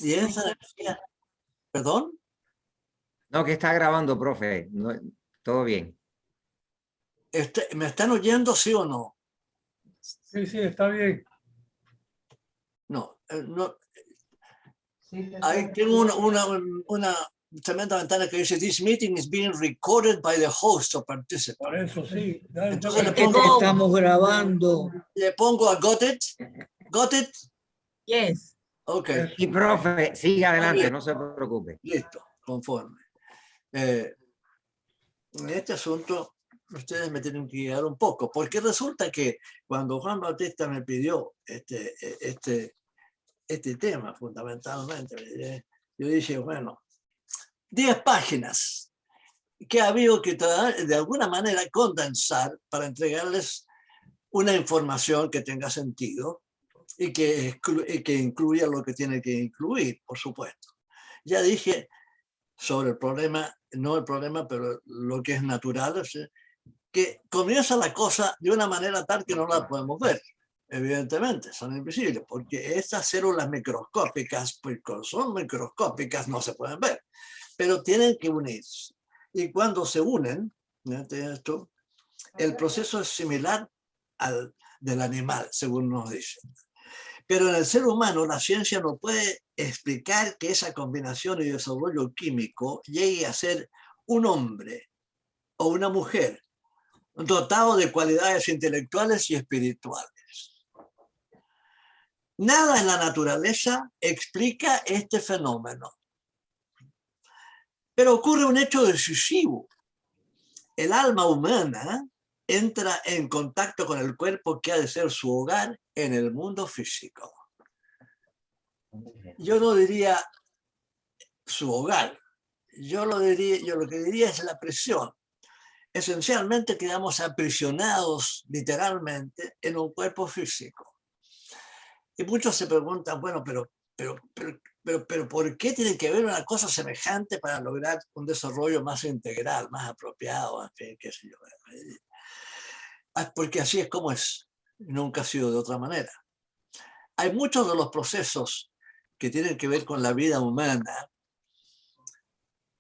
Y esa energía, perdón, No, que está grabando, profe. No, todo bien. ¿me están oyendo, sí o no? Sí, sí, está bien. No, no. Sí, Ahí tengo una tremenda ventana que dice: "This meeting is being recorded by the host or Por participant". eso sí. Entonces Estamos grabando. le pongo a got it. Got it. Yes. Ok, Y profe, siga adelante, bien. no se preocupe. Listo, conforme. En este asunto, ustedes me tienen que guiar un poco, porque resulta que cuando Juan Bautista me pidió este tema, fundamentalmente, yo dije, bueno, 10 páginas que ha habido que de alguna manera condensar para entregarles una información que tenga sentido y que incluya lo que tiene que incluir, por supuesto. Ya dije sobre el problema, no el problema, pero lo que es natural, o sea, que comienza la cosa de una manera tal que no la podemos ver. Evidentemente, son invisibles, porque estas células microscópicas, pues son microscópicas, no se pueden ver, pero tienen que unirse. Y cuando se unen, esto, el proceso es similar al del animal, según nos dicen. Pero en el ser humano, la ciencia no puede explicar que esa combinación y desarrollo químico llegue a ser un hombre o una mujer dotado de cualidades intelectuales y espirituales. Nada en la naturaleza explica este fenómeno. Pero ocurre un hecho decisivo. El alma humana entra en contacto con el cuerpo que ha de ser su hogar en el mundo físico. Yo no diría su hogar. Yo lo que diría es la prisión. Esencialmente quedamos aprisionados literalmente en un cuerpo físico. Y muchos se preguntan, bueno, pero ¿por qué tiene que haber una cosa semejante para lograr un desarrollo más integral, más apropiado? En fin, qué sé yo. Porque así es como es. Nunca ha sido de otra manera. Hay muchos de los procesos que tienen que ver con la vida humana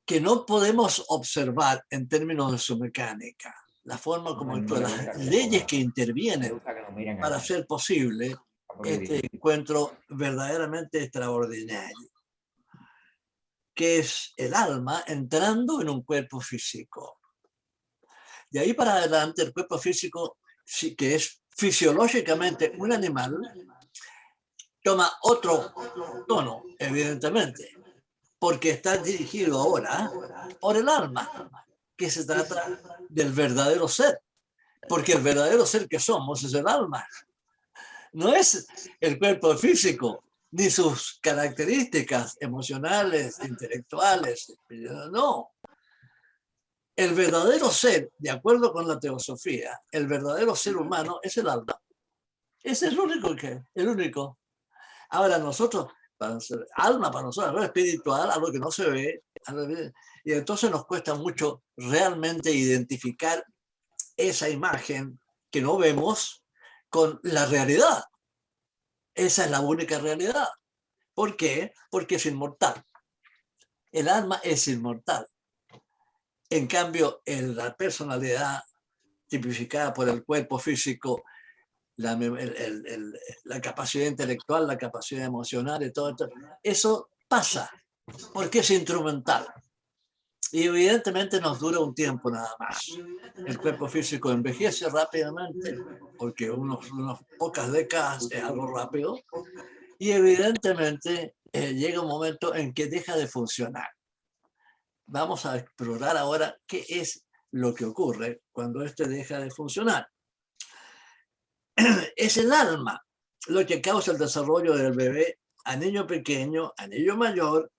que no podemos observar en términos de su mecánica, la forma como actúa, las leyes que intervienen para hacer posible este encuentro verdaderamente extraordinario, que es el alma entrando en un cuerpo físico. De ahí para adelante, el cuerpo físico, que es fisiológicamente un animal, toma otro tono, evidentemente, porque está dirigido ahora por el alma, que se trata del verdadero ser, porque el verdadero ser que somos es el alma, no es el cuerpo físico, ni sus características emocionales, intelectuales, no. El verdadero ser, de acuerdo con la teosofía, el verdadero ser humano es el alma. Ese es el único. Ahora nosotros, alma para nosotros, ¿no? Espiritual, algo que no se ve, y entonces nos cuesta mucho realmente identificar esa imagen que no vemos con la realidad. Esa es la única realidad. ¿Por qué? Porque es inmortal. El alma es inmortal. En cambio, la personalidad tipificada por el cuerpo físico, la capacidad intelectual, la capacidad emocional y todo esto, eso pasa porque es instrumental. Y evidentemente nos dura un tiempo nada más. El cuerpo físico envejece rápidamente, porque unas pocas décadas es algo rápido, y evidentemente llega un momento en que deja de funcionar. Vamos a explorar ahora qué es lo que ocurre cuando este deja de funcionar. Es el alma lo que causa el desarrollo del bebé a niño pequeño, a niño mayor,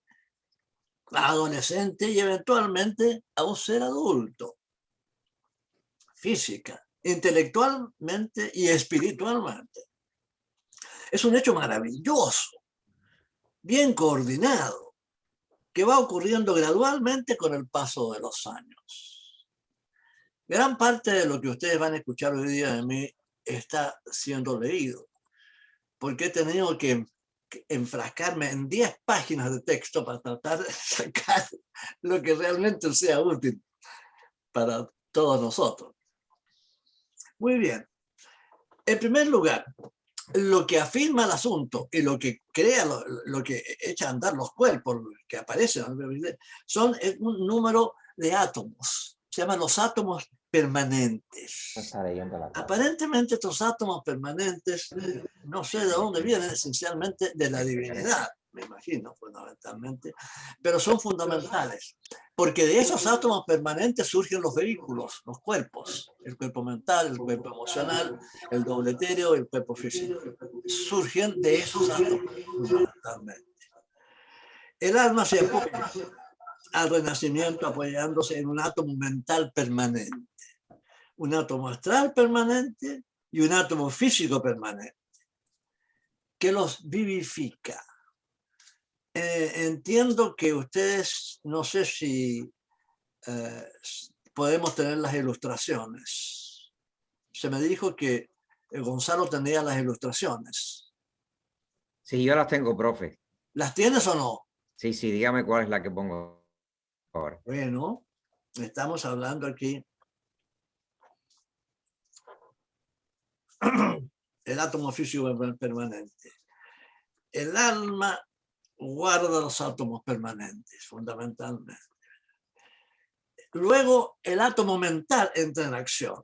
a adolescente y eventualmente a un ser adulto. Física, intelectualmente y espiritualmente. Es un hecho maravilloso, bien coordinado, que va ocurriendo gradualmente con el paso de los años. Gran parte de lo que ustedes van a escuchar hoy día de mí está siendo leído, porque he tenido que enfrascarme en 10 páginas de texto para tratar de sacar lo que realmente sea útil para todos nosotros. Muy bien. En primer lugar, lo que afirma el asunto y lo que crea, lo que echa a andar los cuerpos que aparecen, son un número de átomos. Se llaman los átomos permanentes. Está leyendo la carta. Aparentemente estos átomos permanentes, no sé de dónde vienen, esencialmente de la divinidad, me imagino, fundamentalmente, pero son fundamentales, porque de esos átomos permanentes surgen los vehículos, los cuerpos, el cuerpo mental, el cuerpo emocional, el doble etéreo, el cuerpo físico. Surgen de esos átomos, fundamentalmente. El alma se apoya al renacimiento apoyándose en un átomo mental permanente, un átomo astral permanente y un átomo físico permanente, que los vivifica. Entiendo que ustedes, no sé si podemos tener las ilustraciones. Se me dijo que Gonzalo tenía las ilustraciones. Sí, yo las tengo, profe. ¿Las tienes o no? Sí, dígame cuál es la que pongo ahora. Bueno, estamos hablando aquí el átomo físico permanente. El alma guarda los átomos permanentes, fundamentalmente. Luego, el átomo mental entra en acción.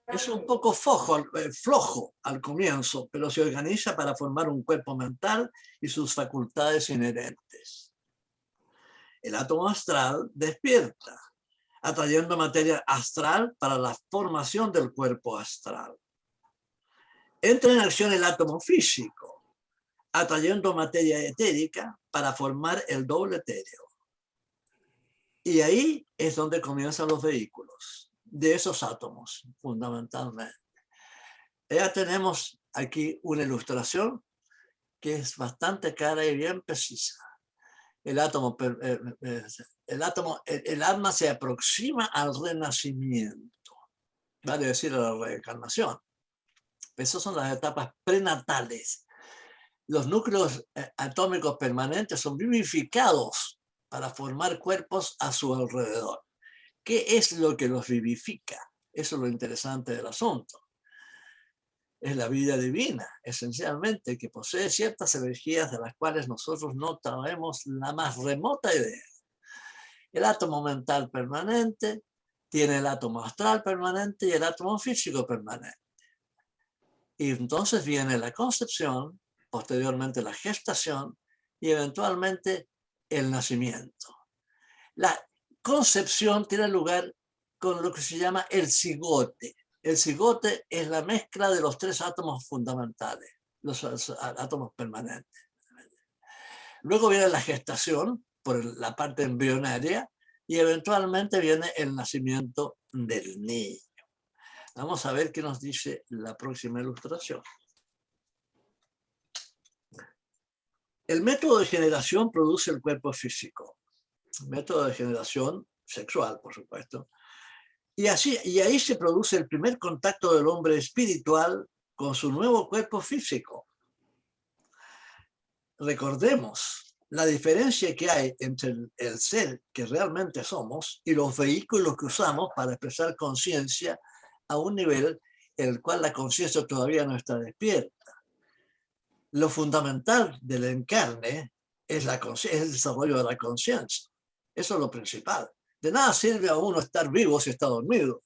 Es un poco flojo al comienzo, pero se organiza para formar un cuerpo mental y sus facultades inherentes. El átomo astral despierta, atrayendo materia astral para la formación del cuerpo astral. Entra en acción el átomo físico, atrayendo materia etérica para formar el doble etéreo. Y ahí es donde comienzan los vehículos de esos átomos, fundamentalmente. Ya tenemos aquí una ilustración que es bastante clara y bien precisa. El alma se aproxima al renacimiento, vale decir, a la reencarnación. Esas son las etapas prenatales. Los núcleos atómicos permanentes son vivificados para formar cuerpos a su alrededor. ¿Qué es lo que los vivifica? Eso es lo interesante del asunto. Es la vida divina, esencialmente, que posee ciertas energías de las cuales nosotros no tenemos la más remota idea. El átomo mental permanente tiene el átomo astral permanente y el átomo físico permanente. Y entonces viene la concepción, posteriormente la gestación y eventualmente el nacimiento. La concepción tiene lugar con lo que se llama el cigote. El cigote es la mezcla de los tres átomos fundamentales, los átomos permanentes. Luego viene la gestación por la parte embrionaria y eventualmente viene el nacimiento del niño. Vamos a ver qué nos dice la próxima ilustración. El método de generación produce el cuerpo físico. Método de generación sexual, por supuesto. Y ahí se produce el primer contacto del hombre espiritual con su nuevo cuerpo físico. Recordemos la diferencia que hay entre el ser que realmente somos y los vehículos que usamos para expresar conciencia a un nivel en el cual la conciencia todavía no está despierta. Lo fundamental del encarne es el desarrollo de la conciencia. Eso es lo principal. De nada sirve a uno estar vivo si está dormido.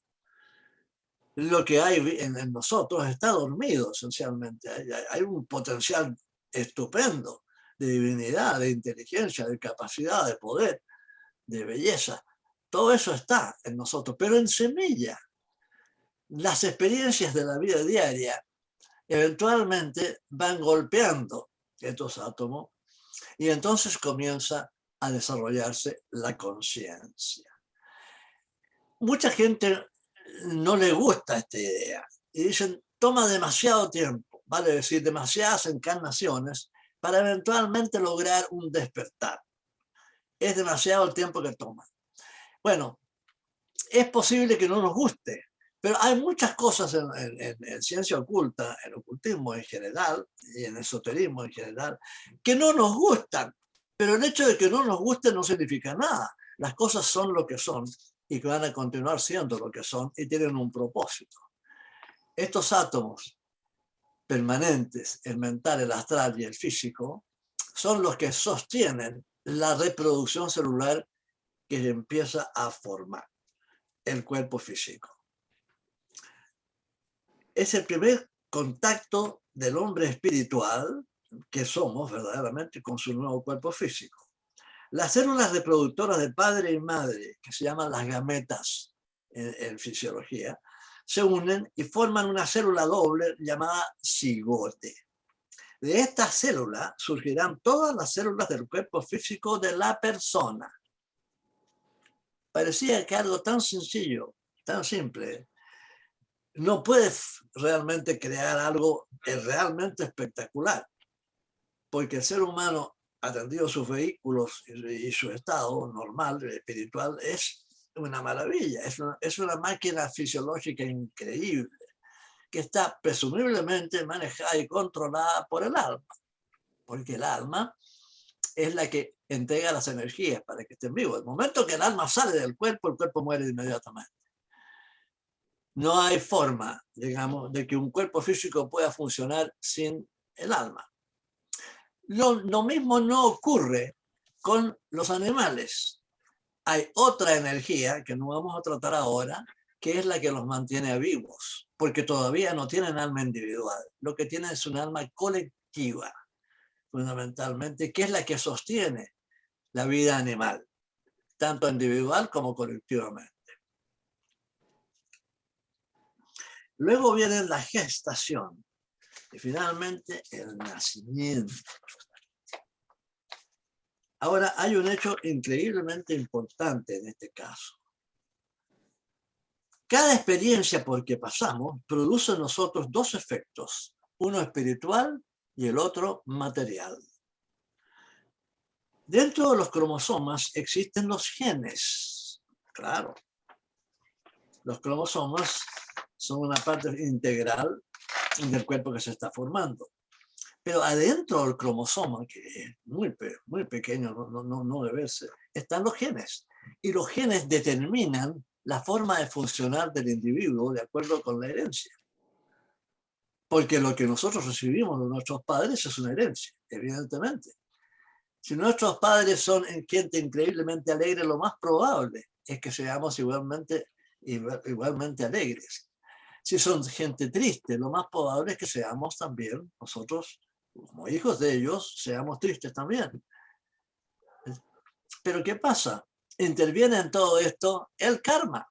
Lo que hay en nosotros está dormido, esencialmente. Hay un potencial estupendo de divinidad, de inteligencia, de capacidad, de poder, de belleza. Todo eso está en nosotros, pero en semilla. Las experiencias de la vida diaria eventualmente van golpeando estos átomos y entonces comienza a desarrollarse la conciencia. Mucha gente no le gusta esta idea y dicen, toma demasiado tiempo, vale decir, demasiadas encarnaciones para eventualmente lograr un despertar. Es demasiado el tiempo que toma. Bueno, es posible que no nos guste, Pero hay muchas cosas en ciencia oculta, en ocultismo en general y en esoterismo en general, que no nos gustan. Pero el hecho de que no nos gusten no significa nada. Las cosas son lo que son y que van a continuar siendo lo que son y tienen un propósito. Estos átomos permanentes, el mental, el astral y el físico, son los que sostienen la reproducción celular que empieza a formar el cuerpo físico. Es el primer contacto del hombre espiritual que somos verdaderamente con su nuevo cuerpo físico. Las células reproductoras de padre y madre, que se llaman las gametas en fisiología, se unen y forman una célula doble llamada cigote. De esta célula surgirán todas las células del cuerpo físico de la persona. Parecía que algo tan sencillo, tan simple, no puedes realmente crear algo realmente espectacular, porque el ser humano, atendido sus vehículos y su estado normal, espiritual, es una maravilla, es una máquina fisiológica increíble, que está presumiblemente manejada y controlada por el alma, porque el alma es la que entrega las energías para que estén vivos. El momento que el alma sale del cuerpo, el cuerpo muere inmediatamente. No hay forma, digamos, de que un cuerpo físico pueda funcionar sin el alma. Lo mismo no ocurre con los animales. Hay otra energía que no vamos a tratar ahora, que es la que los mantiene vivos, porque todavía no tienen alma individual. Lo que tienen es un alma colectiva, fundamentalmente, que es la que sostiene la vida animal, tanto individual como colectivamente. Luego viene la gestación y finalmente el nacimiento. Ahora, hay un hecho increíblemente importante en este caso. Cada experiencia por que pasamos produce en nosotros dos efectos, uno espiritual y el otro material. Dentro de los cromosomas existen los genes, claro. Los cromosomas son una parte integral del cuerpo que se está formando. Pero adentro del cromosoma, que es muy pequeño, no debe ser, están los genes. Y los genes determinan la forma de funcionar del individuo de acuerdo con la herencia. Porque lo que nosotros recibimos de nuestros padres es una herencia, evidentemente. Si nuestros padres son gente increíblemente alegre, lo más probable es que seamos igualmente alegres. Si son gente triste, lo más probable es que seamos también nosotros, como hijos de ellos, seamos tristes también. Pero ¿qué pasa? Interviene en todo esto el karma,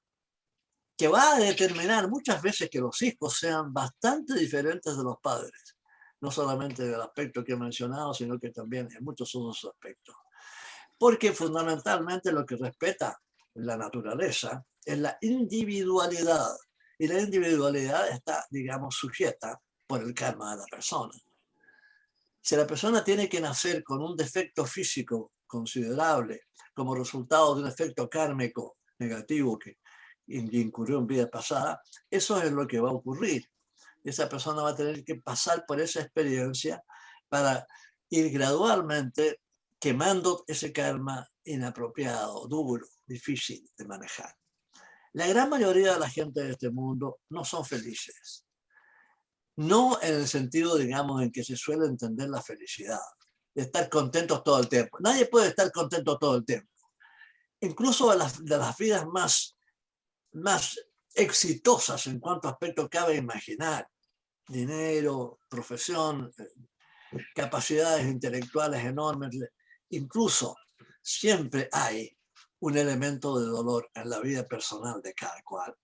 que va a determinar muchas veces que los hijos sean bastante diferentes de los padres. No solamente del aspecto que he mencionado, sino que también en muchos otros aspectos. Porque fundamentalmente lo que respeta la naturaleza es la individualidad. Y la individualidad está, digamos, sujeta por el karma de la persona. Si la persona tiene que nacer con un defecto físico considerable como resultado de un efecto kármico negativo que incurrió en vida pasada, eso es lo que va a ocurrir. Esa persona va a tener que pasar por esa experiencia para ir gradualmente quemando ese karma inapropiado, duro, difícil de manejar. La gran mayoría de la gente de este mundo no son felices. No en el sentido, digamos, en que se suele entender la felicidad, de estar contentos todo el tiempo. Nadie puede estar contento todo el tiempo. Incluso de las vidas más exitosas en cuanto aspecto cabe imaginar, dinero, profesión, capacidades intelectuales enormes, incluso siempre hay un elemento de dolor en la vida personal de cada cual,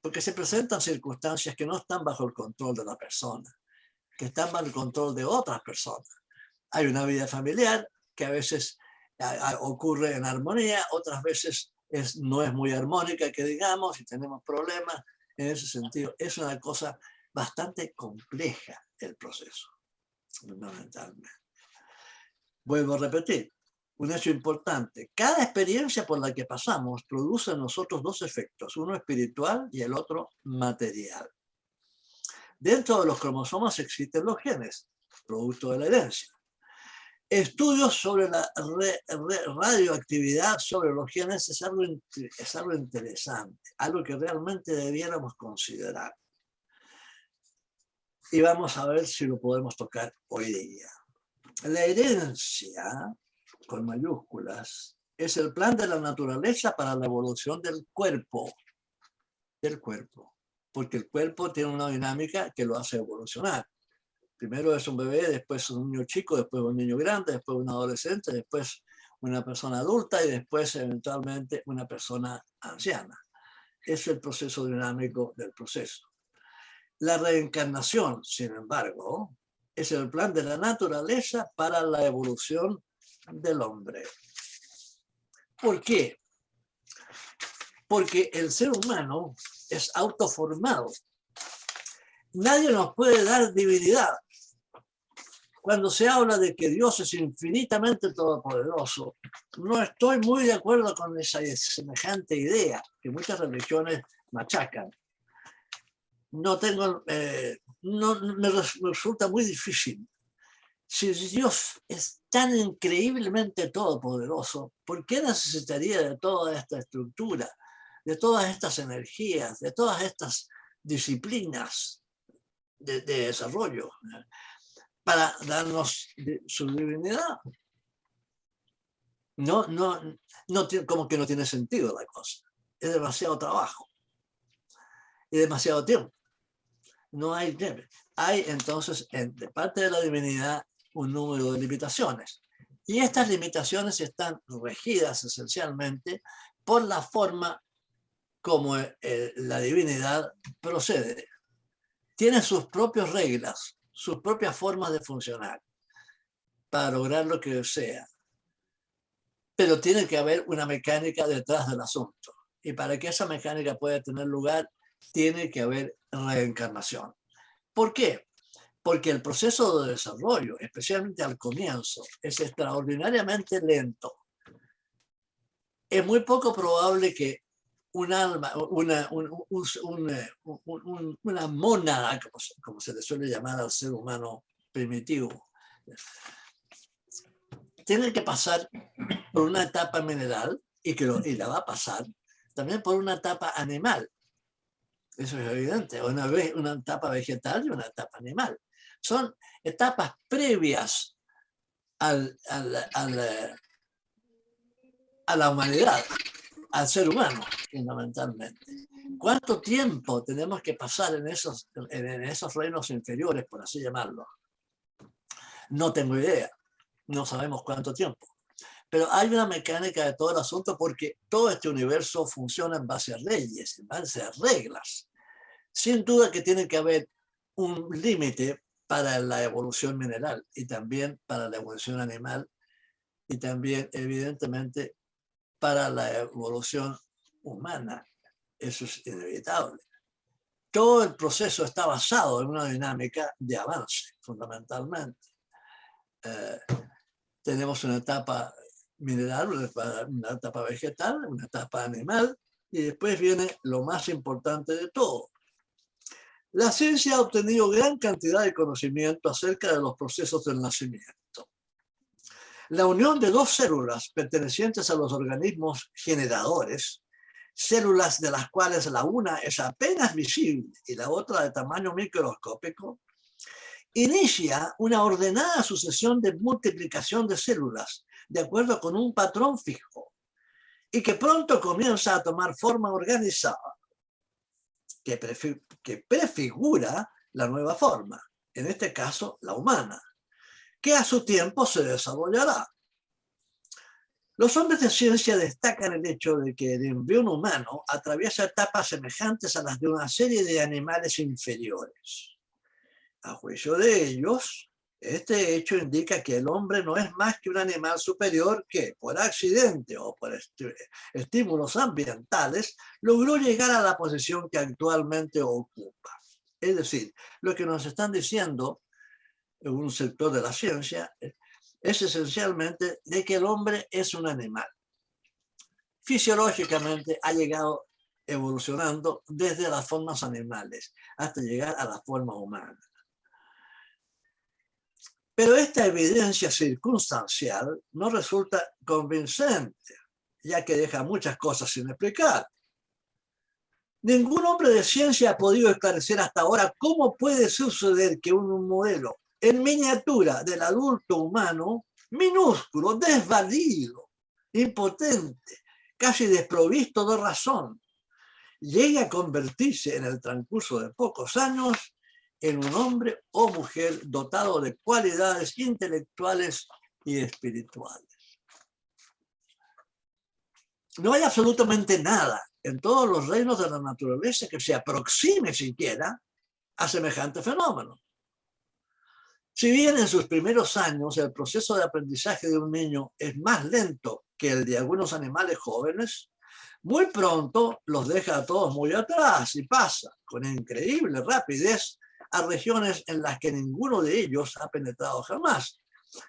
porque se presentan circunstancias que no están bajo el control de la persona, que están bajo el control de otras personas. Hay una vida familiar que a veces ocurre en armonía, otras veces no es muy armónica, que digamos, y tenemos problemas en ese sentido. Es una cosa bastante compleja el proceso, fundamentalmente. Vuelvo a repetir, un hecho importante. Cada experiencia por la que pasamos produce en nosotros dos efectos, uno espiritual y el otro material. Dentro de los cromosomas existen los genes, producto de la herencia. Estudios sobre la radioactividad sobre los genes es algo interesante, algo que realmente debiéramos considerar. Y vamos a ver si lo podemos tocar hoy día. La herencia, con mayúsculas, es el plan de la naturaleza para la evolución del cuerpo. Porque el cuerpo tiene una dinámica que lo hace evolucionar. Primero es un bebé, después un niño chico, después un niño grande, después un adolescente, después una persona adulta y después eventualmente una persona anciana. Es el proceso dinámico del proceso. La reencarnación, sin embargo, es el plan de la naturaleza para la evolución del hombre. ¿Por qué? Porque el ser humano es autoformado. Nadie nos puede dar divinidad. Cuando se habla de que Dios es infinitamente todopoderoso, no estoy muy de acuerdo con esa semejante idea que muchas religiones machacan. No me resulta muy difícil. Si Dios es tan increíblemente todopoderoso, ¿por qué necesitaría de toda esta estructura, de todas estas energías, de todas estas disciplinas de desarrollo para darnos su divinidad? Como que no tiene sentido la cosa. Es demasiado trabajo y demasiado tiempo. No hay tiempo. Hay entonces, de parte de la divinidad, un número de limitaciones. Y estas limitaciones están regidas esencialmente por la forma como la divinidad procede. Tiene sus propias reglas, sus propias formas de funcionar para lograr lo que desea. Pero tiene que haber una mecánica detrás del asunto. Y para que esa mecánica pueda tener lugar, tiene que haber reencarnación. ¿Por qué? Porque el proceso de desarrollo, especialmente al comienzo, es extraordinariamente lento. Es muy poco probable que un alma, una mónada, como se le suele llamar al ser humano primitivo, tiene que pasar por una etapa mineral y la va a pasar también por una etapa animal. Eso es evidente. Una etapa vegetal y una etapa animal. Son etapas previas a la humanidad, al ser humano, fundamentalmente. ¿Cuánto tiempo tenemos que pasar en esos reinos inferiores, por así llamarlo? No tengo idea. No sabemos cuánto tiempo. Pero hay una mecánica de todo el asunto porque todo este universo funciona en base a leyes, en base a reglas. Sin duda que tiene que haber un límite para la evolución mineral y también para la evolución animal y también, evidentemente, para la evolución humana. Eso es inevitable. Todo el proceso está basado en una dinámica de avance, fundamentalmente. Tenemos una etapa mineral, una etapa vegetal, una etapa animal, y después viene lo más importante de todo. La ciencia ha obtenido gran cantidad de conocimiento acerca de los procesos del nacimiento. La unión de dos células pertenecientes a los organismos generadores, células de las cuales la una es apenas visible y la otra de tamaño microscópico, inicia una ordenada sucesión de multiplicación de células de acuerdo con un patrón fijo y que pronto comienza a tomar forma organizada que prefigura la nueva forma, en este caso la humana, que a su tiempo se desarrollará. Los hombres de ciencia destacan el hecho de que el embrión humano atraviesa etapas semejantes a las de una serie de animales inferiores. A juicio de ellos, este hecho indica que el hombre no es más que un animal superior que, por accidente o por estímulos ambientales, logró llegar a la posición que actualmente ocupa. Es decir, lo que nos están diciendo en un sector de la ciencia es esencialmente de que el hombre es un animal. Fisiológicamente ha llegado evolucionando desde las formas animales hasta llegar a la forma humana. Pero esta evidencia circunstancial no resulta convincente, ya que deja muchas cosas sin explicar. Ningún hombre de ciencia ha podido esclarecer hasta ahora cómo puede suceder que un modelo en miniatura del adulto humano, minúsculo, desvalido, impotente, casi desprovisto de razón, llegue a convertirse en el transcurso de pocos años en un hombre o mujer dotado de cualidades intelectuales y espirituales. No hay absolutamente nada en todos los reinos de la naturaleza que se aproxime siquiera a semejante fenómeno. Si bien en sus primeros años el proceso de aprendizaje de un niño es más lento que el de algunos animales jóvenes, muy pronto los deja a todos muy atrás y pasa con increíble rapidez a regiones en las que ninguno de ellos ha penetrado jamás,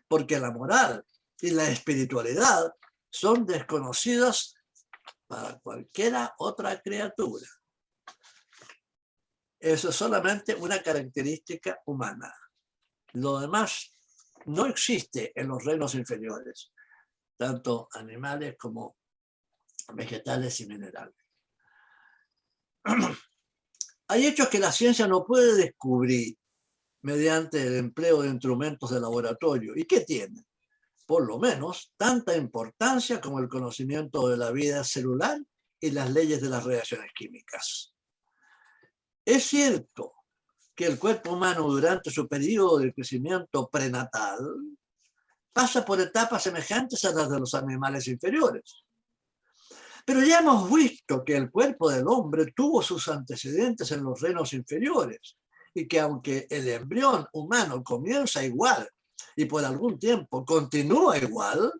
porque la moral y la espiritualidad son desconocidas para cualquiera otra criatura. Eso es solamente una característica humana. Lo demás no existe en los reinos inferiores, tanto animales como vegetales y minerales. Hay hechos que la ciencia no puede descubrir mediante el empleo de instrumentos de laboratorio y que tienen, por lo menos, tanta importancia como el conocimiento de la vida celular y las leyes de las reacciones químicas. Es cierto que el cuerpo humano durante su periodo de crecimiento prenatal pasa por etapas semejantes a las de los animales inferiores. Pero ya hemos visto que el cuerpo del hombre tuvo sus antecedentes en los reinos inferiores y que aunque el embrión humano comienza igual y por algún tiempo continúa igual,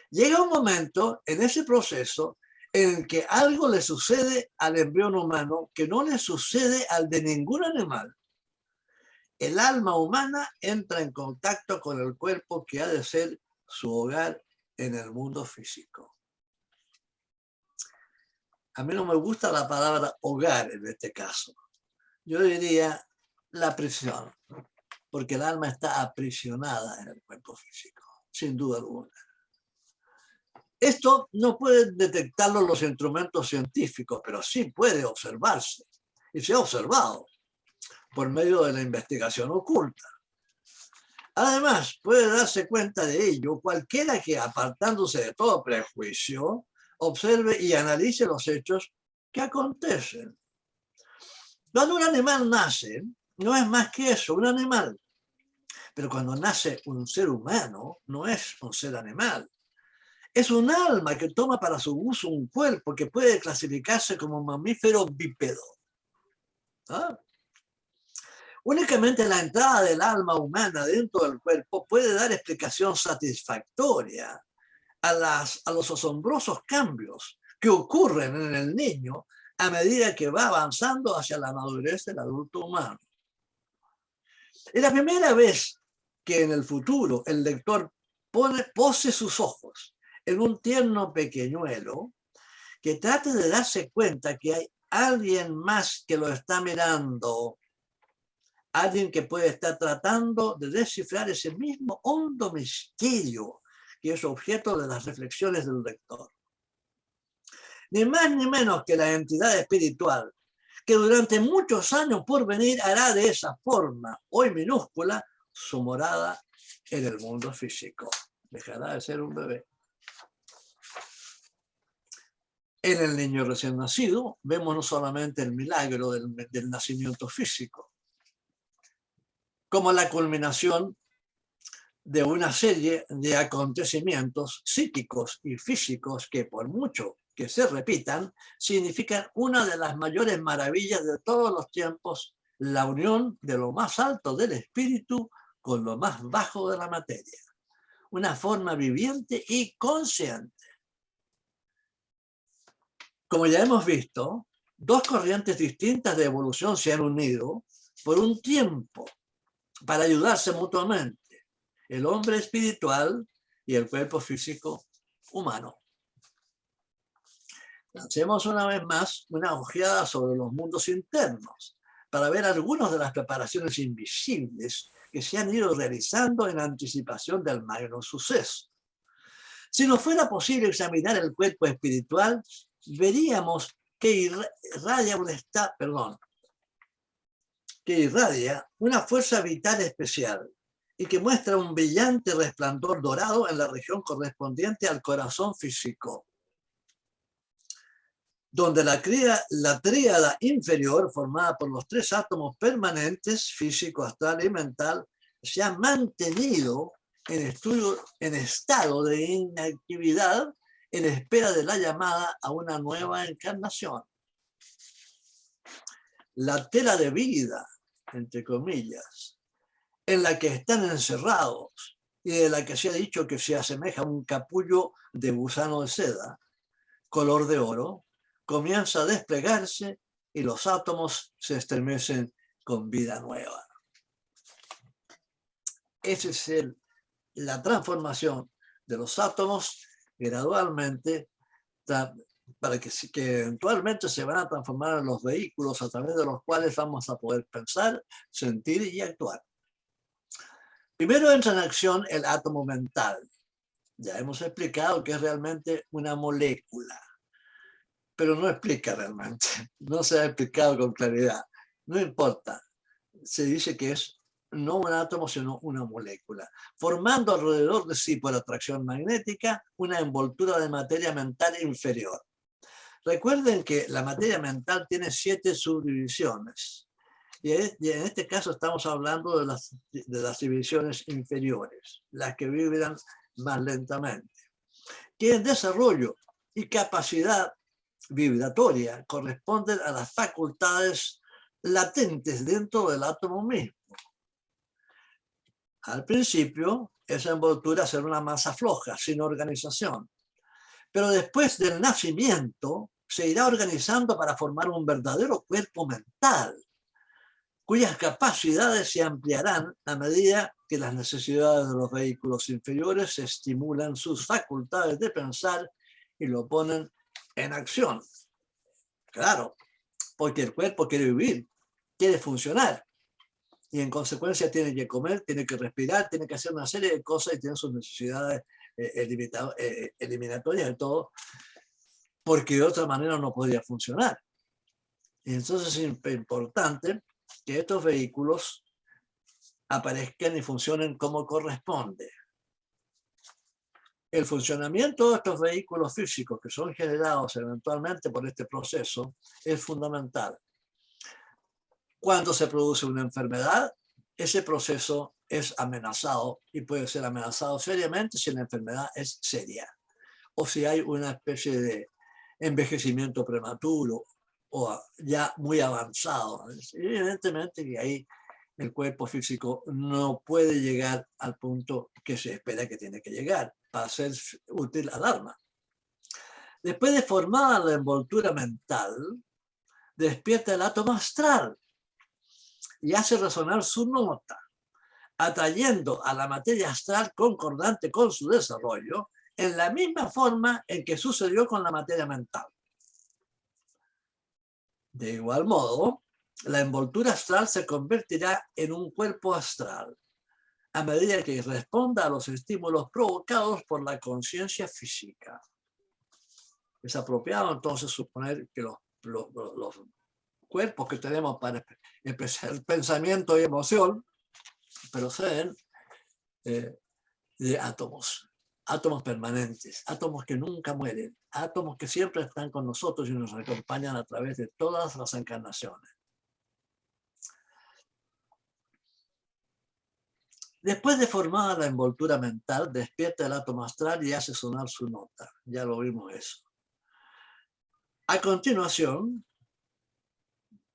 llega un momento en ese proceso en el que algo le sucede al embrión humano que no le sucede al de ningún animal. El alma humana entra en contacto con el cuerpo que ha de ser su hogar en el mundo físico. A mí no me gusta la palabra hogar en este caso. Yo diría la prisión, porque el alma está aprisionada en el cuerpo físico, sin duda alguna. Esto no pueden detectarlo los instrumentos científicos, pero sí puede observarse, y se ha observado por medio de la investigación oculta. Además, puede darse cuenta de ello cualquiera que, apartándose de todo prejuicio, observe y analice los hechos que acontecen. Cuando un animal nace, no es más que eso, un animal. Pero cuando nace un ser humano, no es un ser animal. Es un alma que toma para su uso un cuerpo que puede clasificarse como mamífero bípedo. ¿Ah? Únicamente la entrada del alma humana dentro del cuerpo puede dar explicación satisfactoria a los asombrosos cambios que ocurren en el niño a medida que va avanzando hacia la madurez del adulto humano. Es la primera vez que en el futuro el lector pose sus ojos en un tierno pequeñuelo que trate de darse cuenta que hay alguien más que lo está mirando, alguien que puede estar tratando de descifrar ese mismo hondo misterio que es objeto de las reflexiones del lector. Ni más ni menos que la entidad espiritual que durante muchos años por venir hará de esa forma, hoy minúscula, su morada en el mundo físico. Dejará de ser un bebé. En el niño recién nacido vemos no solamente el milagro del nacimiento físico, como la culminación de una serie de acontecimientos psíquicos y físicos que, por mucho que se repitan, significan una de las mayores maravillas de todos los tiempos, la unión de lo más alto del espíritu con lo más bajo de la materia. Una forma viviente y consciente. Como ya hemos visto, dos corrientes distintas de evolución se han unido por un tiempo para ayudarse mutuamente el hombre espiritual y el cuerpo físico humano. Hacemos una vez más una ojeada sobre los mundos internos para ver algunas de las preparaciones invisibles que se han ido realizando en anticipación del magno suceso. Si nos fuera posible examinar el cuerpo espiritual, veríamos que irradia una fuerza vital especial y que muestra un brillante resplandor dorado en la región correspondiente al corazón físico, donde la tríada inferior, formada por los 3 átomos permanentes, físico, astral y mental, se ha mantenido en estado de inactividad en espera de la llamada a una nueva encarnación. La tela de vida, entre comillas, en la que están encerrados y de la que se ha dicho que se asemeja a un capullo de gusano de seda, color de oro, comienza a desplegarse y los átomos se estremecen con vida nueva. Esa es la transformación de los átomos gradualmente, para que eventualmente se van a transformar en los vehículos a través de los cuales vamos a poder pensar, sentir y actuar. Primero entra en acción el átomo mental. Ya hemos explicado que es realmente una molécula, pero no explica realmente, no se ha explicado con claridad. No importa, se dice que es no un átomo, sino una molécula, formando alrededor de sí por atracción magnética una envoltura de materia mental inferior. Recuerden que la materia mental tiene 7 subdivisiones, y en este caso estamos hablando de las divisiones inferiores, las que vibran más lentamente. Tienen desarrollo y capacidad vibratoria corresponden a las facultades latentes dentro del átomo mismo. Al principio, esa envoltura será una masa floja, sin organización. Pero después del nacimiento, se irá organizando para formar un verdadero cuerpo mental, cuyas capacidades se ampliarán a medida que las necesidades de los vehículos inferiores estimulan sus facultades de pensar y lo ponen en acción. Claro, porque el cuerpo quiere vivir, quiere funcionar. Y en consecuencia tiene que comer, tiene que respirar, tiene que hacer una serie de cosas y tiene sus necesidades eliminatorias de todo, porque de otra manera no podría funcionar. Y entonces es importante que estos vehículos aparezcan y funcionen como corresponde. El funcionamiento de estos vehículos físicos que son generados eventualmente por este proceso es fundamental. Cuando se produce una enfermedad, ese proceso es amenazado y puede ser amenazado seriamente si la enfermedad es seria o si hay una especie de envejecimiento prematuro o ya muy avanzado. Evidentemente que ahí el cuerpo físico no puede llegar al punto que se espera que tiene que llegar para ser útil al alma. Después de formada la envoltura mental, despierta el átomo astral y hace resonar su nota, atrayendo a la materia astral concordante con su desarrollo en la misma forma en que sucedió con la materia mental. De igual modo, la envoltura astral se convertirá en un cuerpo astral a medida que responda a los estímulos provocados por la conciencia física. Es apropiado entonces suponer que los cuerpos que tenemos para expresar pensamiento y emoción proceden de átomos permanentes, átomos que nunca mueren, átomos que siempre están con nosotros y nos acompañan a través de todas las encarnaciones. Después de formada la envoltura mental, despierta el átomo astral y hace sonar su nota. Ya lo vimos eso. A continuación,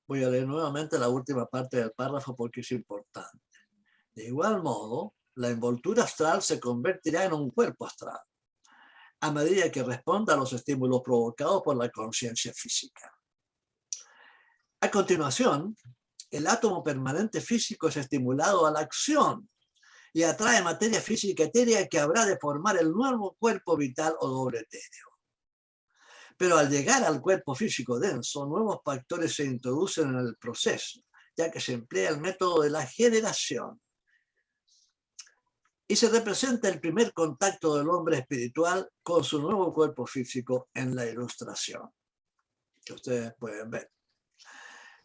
voy a leer nuevamente la última parte del párrafo porque es importante. De igual modo, la envoltura astral se convertirá en un cuerpo astral a medida que responda a los estímulos provocados por la conciencia física. A continuación, el átomo permanente físico es estimulado a la acción y atrae materia física etérea que habrá de formar el nuevo cuerpo vital o doble etéreo. Pero al llegar al cuerpo físico denso, nuevos factores se introducen en el proceso, ya que se emplea el método de la generación. Y se representa el primer contacto del hombre espiritual con su nuevo cuerpo físico en la ilustración, que ustedes pueden ver.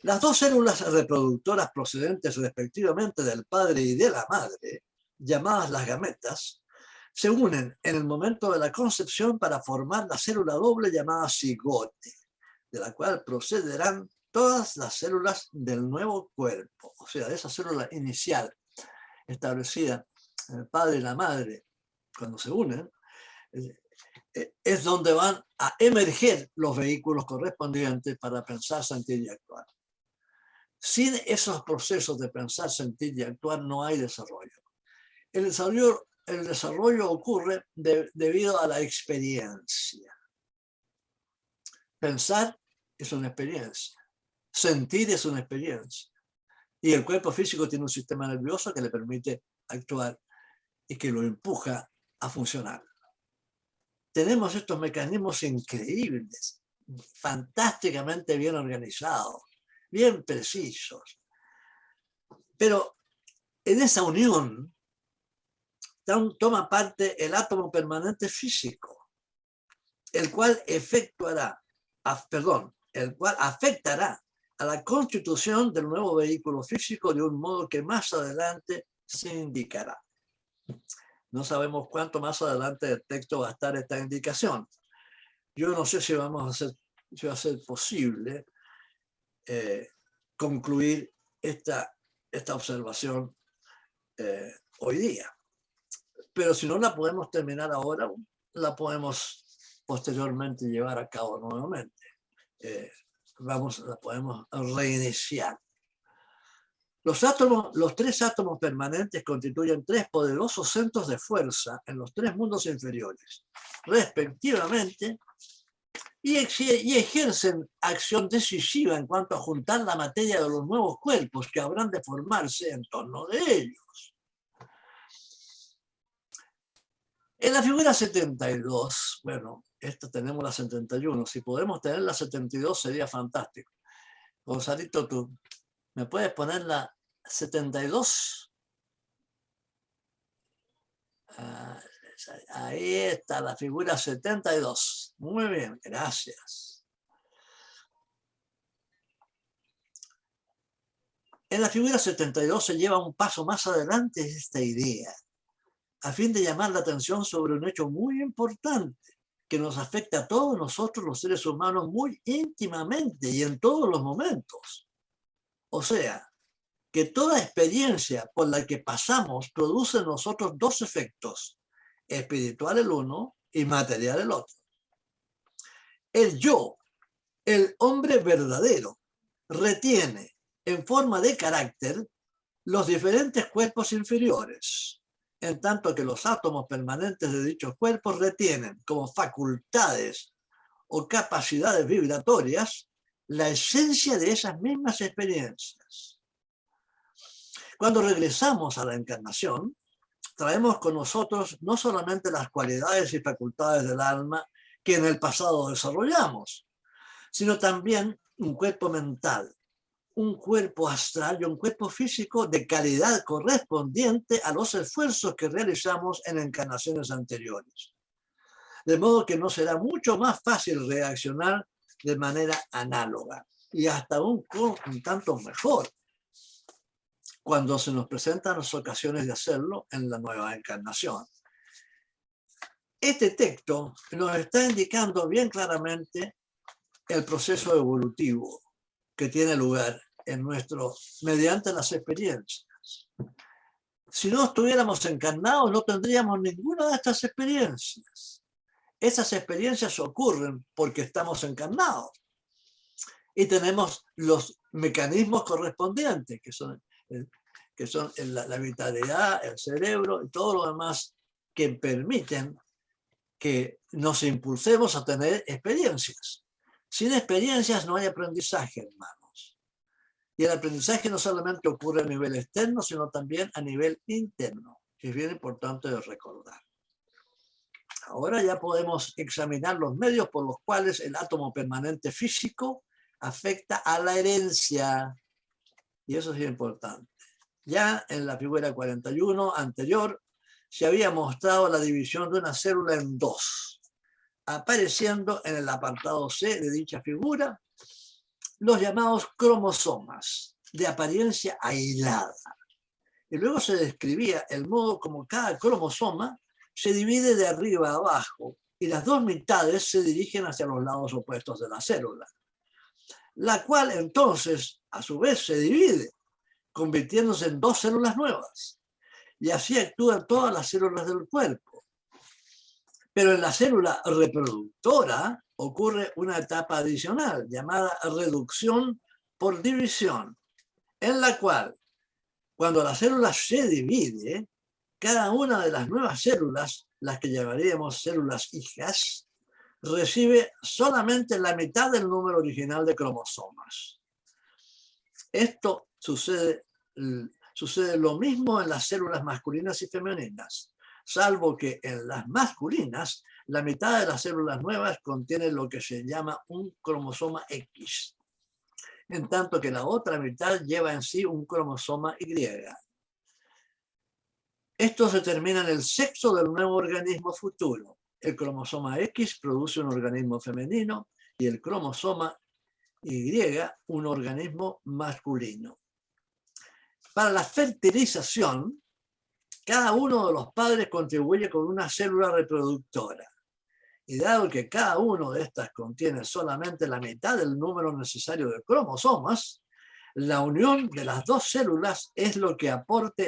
Las dos células reproductoras procedentes respectivamente del padre y de la madre, llamadas las gametas, se unen en el momento de la concepción para formar la célula doble llamada cigote, de la cual procederán todas las células del nuevo cuerpo, o sea, de esa célula inicial establecida en el padre y la madre, cuando se unen, es donde van a emerger los vehículos correspondientes para pensar, sentir y actuar. Sin esos procesos de pensar, sentir y actuar no hay desarrollo. El desarrollo ocurre debido a la experiencia. Pensar es una experiencia. Sentir es una experiencia. Y el cuerpo físico tiene un sistema nervioso que le permite actuar y que lo empuja a funcionar. Tenemos estos mecanismos increíbles, fantásticamente bien organizados, bien precisos. Pero en esa unión toma parte el átomo permanente físico, el cual afectará a la constitución del nuevo vehículo físico de un modo que más adelante se indicará. No sabemos cuánto más adelante del texto va a estar esta indicación. Yo no sé si va a ser posible concluir esta observación hoy día. Pero si no la podemos terminar ahora, la podemos posteriormente llevar a cabo nuevamente. La podemos reiniciar. Los tres átomos permanentes constituyen tres poderosos centros de fuerza en los tres mundos inferiores, respectivamente, y ejercen acción decisiva en cuanto a juntar la materia de los nuevos cuerpos que habrán de formarse en torno de ellos. En la figura 72, bueno, esta tenemos la 71, si podemos tener la 72 sería fantástico. Gonzalito, tú, ¿me puedes poner la 72? Ahí está la figura 72. Muy bien, gracias. En la figura 72 se lleva un paso más adelante esta idea, a fin de llamar la atención sobre un hecho muy importante que nos afecta a todos nosotros los seres humanos muy íntimamente y en todos los momentos. O sea, que toda experiencia por la que pasamos produce en nosotros dos efectos, espiritual el uno y material el otro. El yo, el hombre verdadero, retiene en forma de carácter los diferentes cuerpos inferiores, en tanto que los átomos permanentes de dichos cuerpos retienen como facultades o capacidades vibratorias la esencia de esas mismas experiencias. Cuando regresamos a la encarnación, traemos con nosotros no solamente las cualidades y facultades del alma que en el pasado desarrollamos, sino también un cuerpo mental, un cuerpo astral y un cuerpo físico de calidad correspondiente a los esfuerzos que realizamos en encarnaciones anteriores. De modo que nos será mucho más fácil reaccionar de manera análoga y hasta un tanto mejor cuando se nos presentan las ocasiones de hacerlo en la nueva encarnación. Este texto nos está indicando bien claramente el proceso evolutivo que tiene lugar mediante las experiencias. Si no estuviéramos encarnados, no tendríamos ninguna de estas experiencias. Esas experiencias ocurren porque estamos encarnados y tenemos los mecanismos correspondientes, que son la vitalidad, el cerebro y todo lo demás que permiten que nos impulsemos a tener experiencias. Sin experiencias no hay aprendizaje, hermanos. Y el aprendizaje no solamente ocurre a nivel externo, sino también a nivel interno. que es bien importante de recordar. Ahora ya podemos examinar los medios por los cuales el átomo permanente físico afecta a la herencia. Y eso es importante. Ya en la figura 41 anterior se había mostrado la división de una célula en dos, apareciendo en el apartado C de dicha figura los llamados cromosomas, de apariencia aislada. Y luego se describía el modo como cada cromosoma se divide de arriba a abajo y las dos mitades se dirigen hacia los lados opuestos de la célula, la cual entonces a su vez se divide, convirtiéndose en dos células nuevas. Y así actúan todas las células del cuerpo. Pero en la célula reproductora ocurre una etapa adicional llamada reducción por división, en la cual, cuando la célula se divide, cada una de las nuevas células, las que llamaríamos células hijas, recibe solamente la mitad del número original de cromosomas. Esto sucede lo mismo en las células masculinas y femeninas, salvo que en las masculinas la mitad de las células nuevas contiene lo que se llama un cromosoma X, en tanto que la otra mitad lleva en sí un cromosoma Y. Esto se determina en el sexo del nuevo organismo futuro. El cromosoma X produce un organismo femenino y el cromosoma Y un organismo masculino. Para la fertilización, cada uno de los padres contribuye con una célula reproductora. Y dado que cada uno de estas contiene solamente la mitad del número necesario de cromosomas, la unión de las dos células es lo que aporta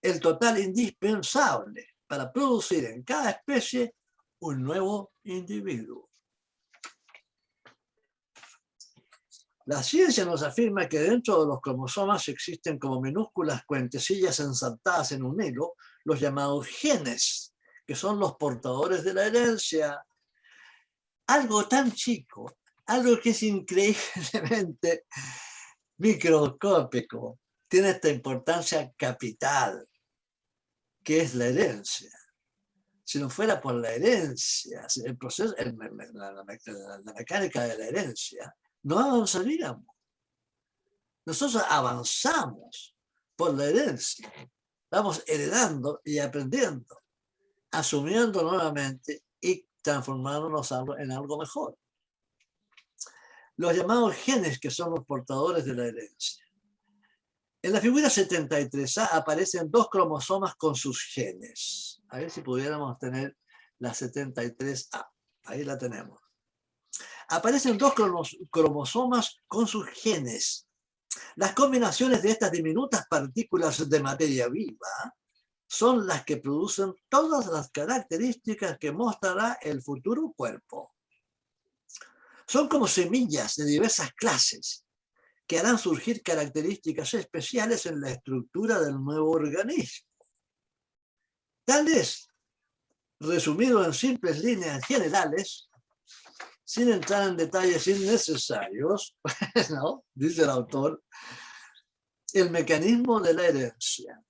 el total indispensable para producir en cada especie un nuevo individuo. La ciencia nos afirma que dentro de los cromosomas existen como minúsculas cuentecillas ensartadas en un hilo, los llamados genes, que son los portadores de la herencia. Algo tan chico, algo que es increíblemente microscópico, tiene esta importancia capital, que es la herencia. Si no fuera por la herencia, el proceso, la mecánica de la herencia, no avanzaríamos. Nosotros avanzamos por la herencia. Vamos heredando y aprendiendo, asumiendo nuevamente y transformándonos en algo mejor. Los llamados genes, que son los portadores de la herencia. En la figura 73A aparecen dos cromosomas con sus genes. A ver si pudiéramos tener la 73A. Ahí la tenemos. Aparecen dos cromosomas con sus genes. Las combinaciones de estas diminutas partículas de materia viva son las que producen todas las características que mostrará el futuro cuerpo. Son como semillas de diversas clases que harán surgir características especiales en la estructura del nuevo organismo. Tal es, resumido en simples líneas generales, sin entrar en detalles innecesarios, ¿no? Dice el autor, el mecanismo de la herencia.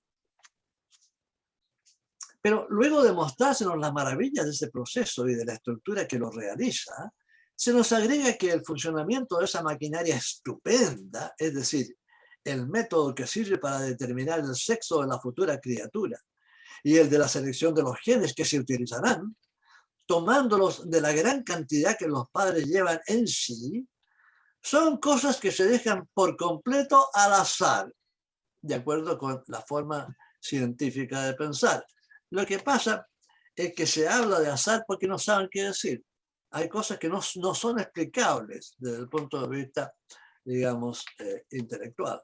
Pero luego de mostrársenos las maravillas de ese proceso y de la estructura que lo realiza, se nos agrega que el funcionamiento de esa maquinaria estupenda, es decir, el método que sirve para determinar el sexo de la futura criatura y el de la selección de los genes que se utilizarán, tomándolos de la gran cantidad que los padres llevan en sí, son cosas que se dejan por completo al azar, de acuerdo con la forma científica de pensar. Lo que pasa es que se habla de azar porque no saben qué decir. Hay cosas que no son explicables desde el punto de vista, digamos, intelectual.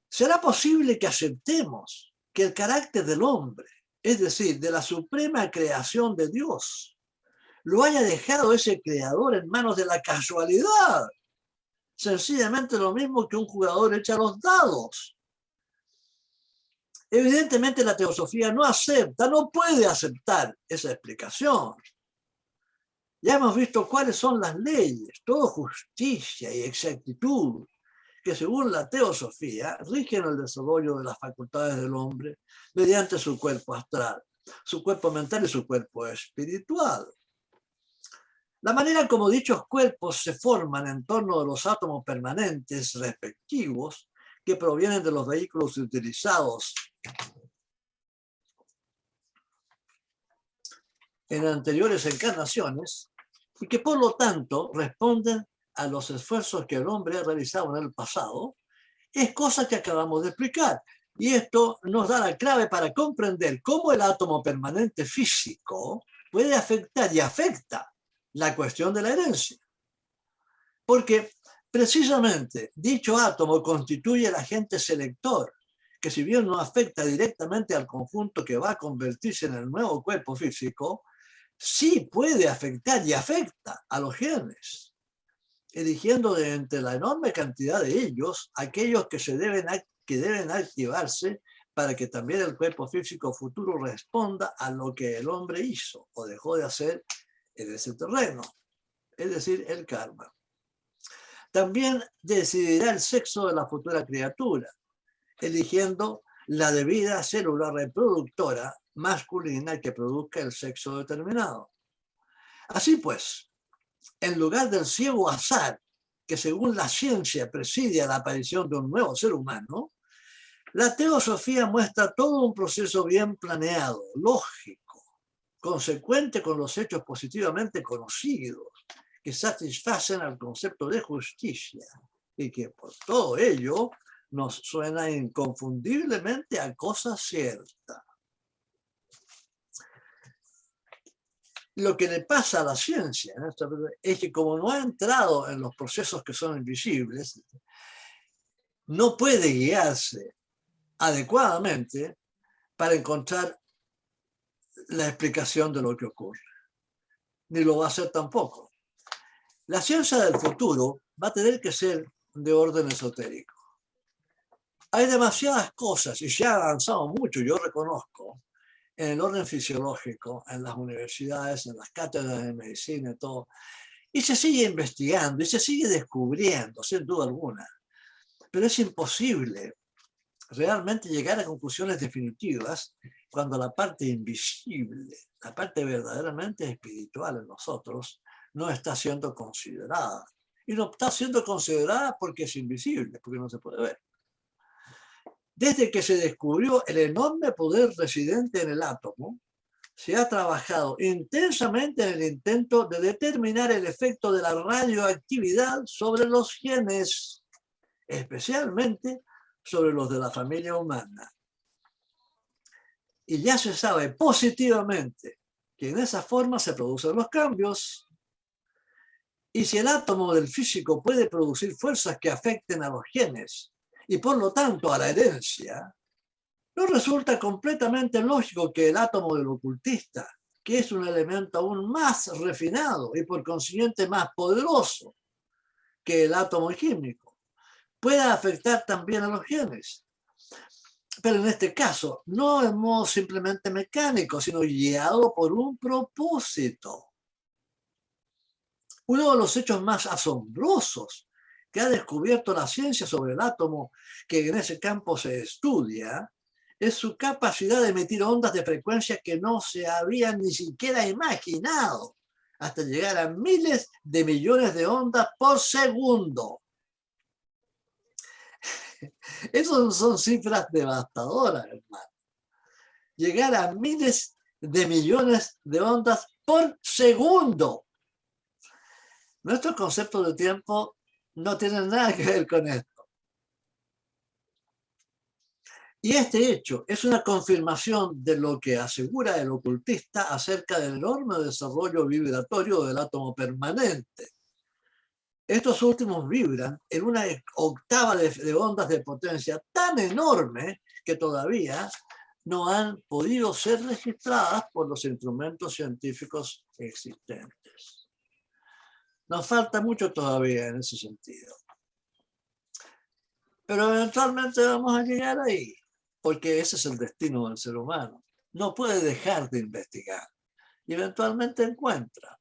¿Será posible que aceptemos que el carácter del hombre, es decir, de la suprema creación de Dios, lo haya dejado ese creador en manos de la casualidad? Sencillamente lo mismo que un jugador echa los dados. Evidentemente la teosofía no acepta, no puede aceptar esa explicación. Ya hemos visto cuáles son las leyes, todo justicia y exactitud, que según la teosofía rigen el desarrollo de las facultades del hombre mediante su cuerpo astral, su cuerpo mental y su cuerpo espiritual. La manera como dichos cuerpos se forman en torno de los átomos permanentes respectivos que provienen de los vehículos utilizados en anteriores encarnaciones y que por lo tanto responden a los esfuerzos que el hombre ha realizado en el pasado, es cosa que acabamos de explicar. Y esto nos da la clave para comprender cómo el átomo permanente físico puede afectar y afecta la cuestión de la herencia. Porque precisamente dicho átomo constituye el agente selector, que si bien no afecta directamente al conjunto que va a convertirse en el nuevo cuerpo físico, sí puede afectar y afecta a los genes, eligiendo de entre la enorme cantidad de ellos aquellos que deben activarse para que también el cuerpo físico futuro responda a lo que el hombre hizo o dejó de hacer en ese terreno, es decir, el karma. También decidirá el sexo de la futura criatura, eligiendo la debida célula reproductora masculina que produzca el sexo determinado. Así pues, en lugar del ciego azar, que según la ciencia preside a la aparición de un nuevo ser humano, la teosofía muestra todo un proceso bien planeado, lógico, consecuente con los hechos positivamente conocidos, que satisfacen al concepto de justicia y que por todo ello nos suena inconfundiblemente a cosa cierta. Lo que le pasa a la ciencia es que como no ha entrado en los procesos que son invisibles, no puede guiarse adecuadamente para encontrar la explicación de lo que ocurre. Ni lo va a hacer tampoco. La ciencia del futuro va a tener que ser de orden esotérico. Hay demasiadas cosas y se ha avanzado mucho, yo reconozco, en el orden fisiológico, en las universidades, en las cátedras de medicina y todo. Y se sigue investigando y se sigue descubriendo, sin duda alguna. Pero es imposible realmente llegar a conclusiones definitivas cuando la parte invisible, la parte verdaderamente espiritual en nosotros, no está siendo considerada. Y no está siendo considerada porque es invisible, porque no se puede ver. Desde que se descubrió el enorme poder residente en el átomo, se ha trabajado intensamente en el intento de determinar el efecto de la radioactividad sobre los genes, especialmente sobre los de la familia humana. Y ya se sabe positivamente que en esa forma se producen los cambios. Y si el átomo del físico puede producir fuerzas que afecten a los genes y por lo tanto a la herencia, no resulta completamente lógico que el átomo del ocultista, que es un elemento aún más refinado y por consiguiente más poderoso que el átomo químico, pueda afectar también a los genes. Pero en este caso, no en modo simplemente mecánico, sino guiado por un propósito. Uno de los hechos más asombrosos que ha descubierto la ciencia sobre el átomo que en ese campo se estudia es su capacidad de emitir ondas de frecuencia que no se habían ni siquiera imaginado, hasta llegar a miles de millones de ondas por segundo. Esas son cifras devastadoras, hermano. Llegar a miles de millones de ondas por segundo. Nuestros conceptos de tiempo no tienen nada que ver con esto. Y este hecho es una confirmación de lo que asegura el ocultista acerca del enorme desarrollo vibratorio del átomo permanente. Estos últimos vibran en una octava de ondas de potencia tan enorme que todavía no han podido ser registradas por los instrumentos científicos existentes. Nos falta mucho todavía en ese sentido. Pero eventualmente vamos a llegar ahí, porque ese es el destino del ser humano. No puede dejar de investigar y eventualmente encuentra.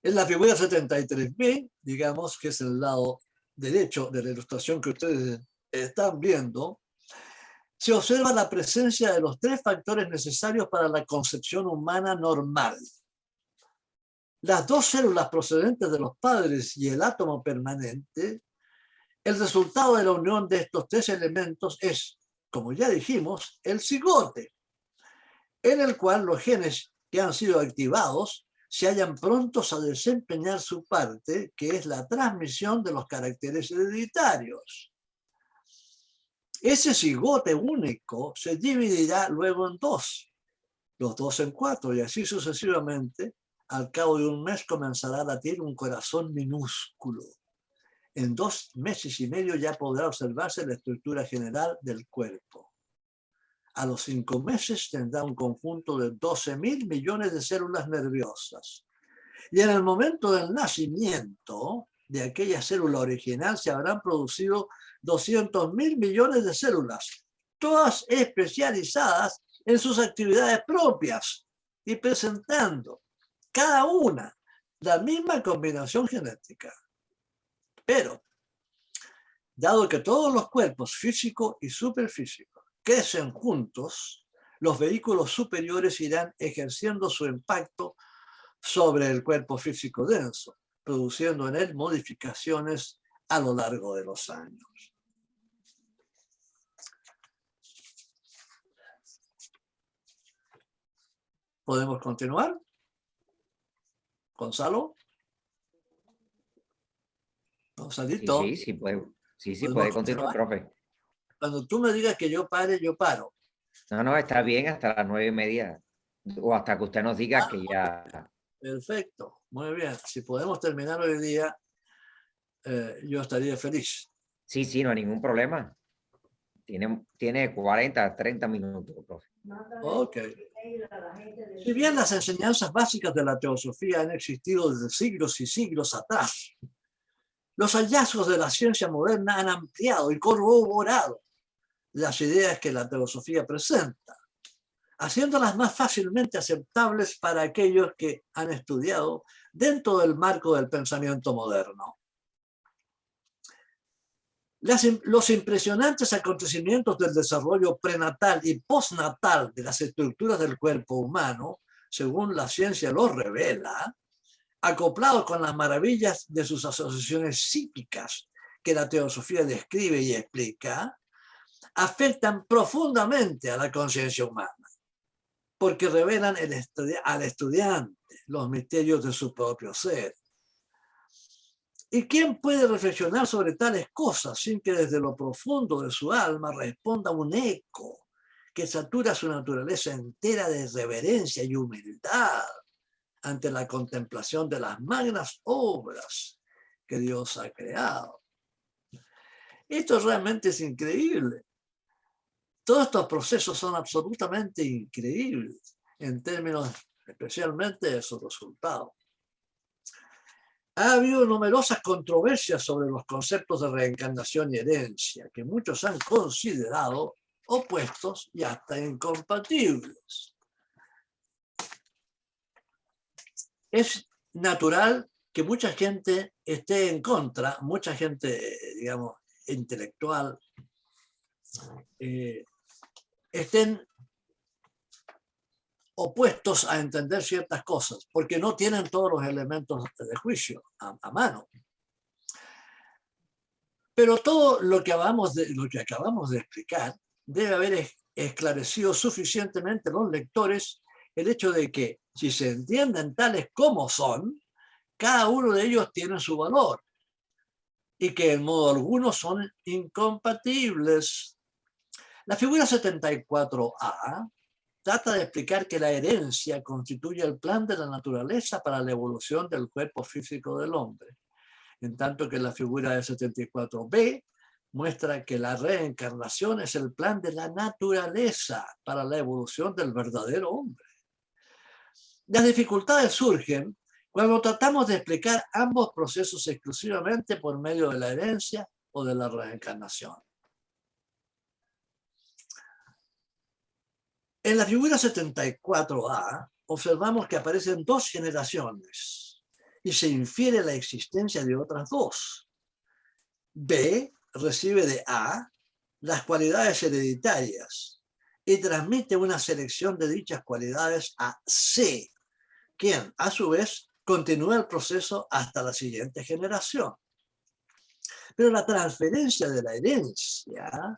En la figura 73b, digamos que es el lado derecho de la ilustración que ustedes están viendo, se observa la presencia de los 3 factores necesarios para la concepción humana normal. Las 2 células procedentes de los padres y el átomo permanente. El resultado de la unión de estos 3 elementos es, como ya dijimos, el cigote, en el cual los genes que han sido activados se hallan prontos a desempeñar su parte, que es la transmisión de los caracteres hereditarios. Ese cigote único se dividirá luego en 2, los 2 en 4, y así sucesivamente. Al cabo de un mes comenzará a latir un corazón minúsculo. En 2 meses y medio ya podrá observarse la estructura general del cuerpo. A los 5 meses tendrá un conjunto de 12.000 millones de células nerviosas. Y en el momento del nacimiento de aquella célula original se habrán producido 200.000 millones de células, todas especializadas en sus actividades propias y presentando cada una la misma combinación genética. Pero, dado que todos los cuerpos físico y superfísico crecen juntos, los vehículos superiores irán ejerciendo su impacto sobre el cuerpo físico denso, produciendo en él modificaciones a lo largo de los años. ¿Podemos continuar? ¿Gonzalo? Gonzalito. Sí, puede ¿Podemos continuar, profe. Cuando tú me digas que yo pare, yo paro. No, está bien hasta las 9:30 o hasta que usted nos diga que ya. Perfecto, muy bien. Si podemos terminar hoy día, yo estaría feliz. Sí, no hay ningún problema. Tiene 40, 30 minutos, profe. Ok. Si bien las enseñanzas básicas de la teosofía han existido desde siglos y siglos atrás, los hallazgos de la ciencia moderna han ampliado y corroborado las ideas que la teosofía presenta, haciéndolas más fácilmente aceptables para aquellos que han estudiado dentro del marco del pensamiento moderno. Los impresionantes acontecimientos del desarrollo prenatal y postnatal de las estructuras del cuerpo humano, según la ciencia lo revela, acoplados con las maravillas de sus asociaciones psíquicas que la teosofía describe y explica, afectan profundamente a la conciencia humana, porque revelan al estudiante los misterios de su propio ser. ¿Y quién puede reflexionar sobre tales cosas sin que desde lo profundo de su alma responda un eco que satura su naturaleza entera de reverencia y humildad ante la contemplación de las magnas obras que Dios ha creado? Esto realmente es increíble. Todos estos procesos son absolutamente increíbles en términos especialmente de su resultado. Ha habido numerosas controversias sobre los conceptos de reencarnación y herencia, que muchos han considerado opuestos y hasta incompatibles. Es natural que mucha gente esté en contra, mucha gente, digamos, intelectual, estén opuestos a entender ciertas cosas, porque no tienen todos los elementos de juicio a mano. Pero todo lo que acabamos de explicar debe haber esclarecido suficientemente a los lectores el hecho de que, si se entienden tales como son, cada uno de ellos tiene su valor y que en modo alguno son incompatibles. La figura 74A trata de explicar que la herencia constituye el plan de la naturaleza para la evolución del cuerpo físico del hombre, en tanto que la figura de 74B muestra que la reencarnación es el plan de la naturaleza para la evolución del verdadero hombre. Las dificultades surgen cuando tratamos de explicar ambos procesos exclusivamente por medio de la herencia o de la reencarnación. En la figura 74A observamos que aparecen 2 generaciones y se infiere la existencia de otras 2. B recibe de A las cualidades hereditarias y transmite una selección de dichas cualidades a C, quien a su vez continúa el proceso hasta la siguiente generación. Pero la transferencia de la herencia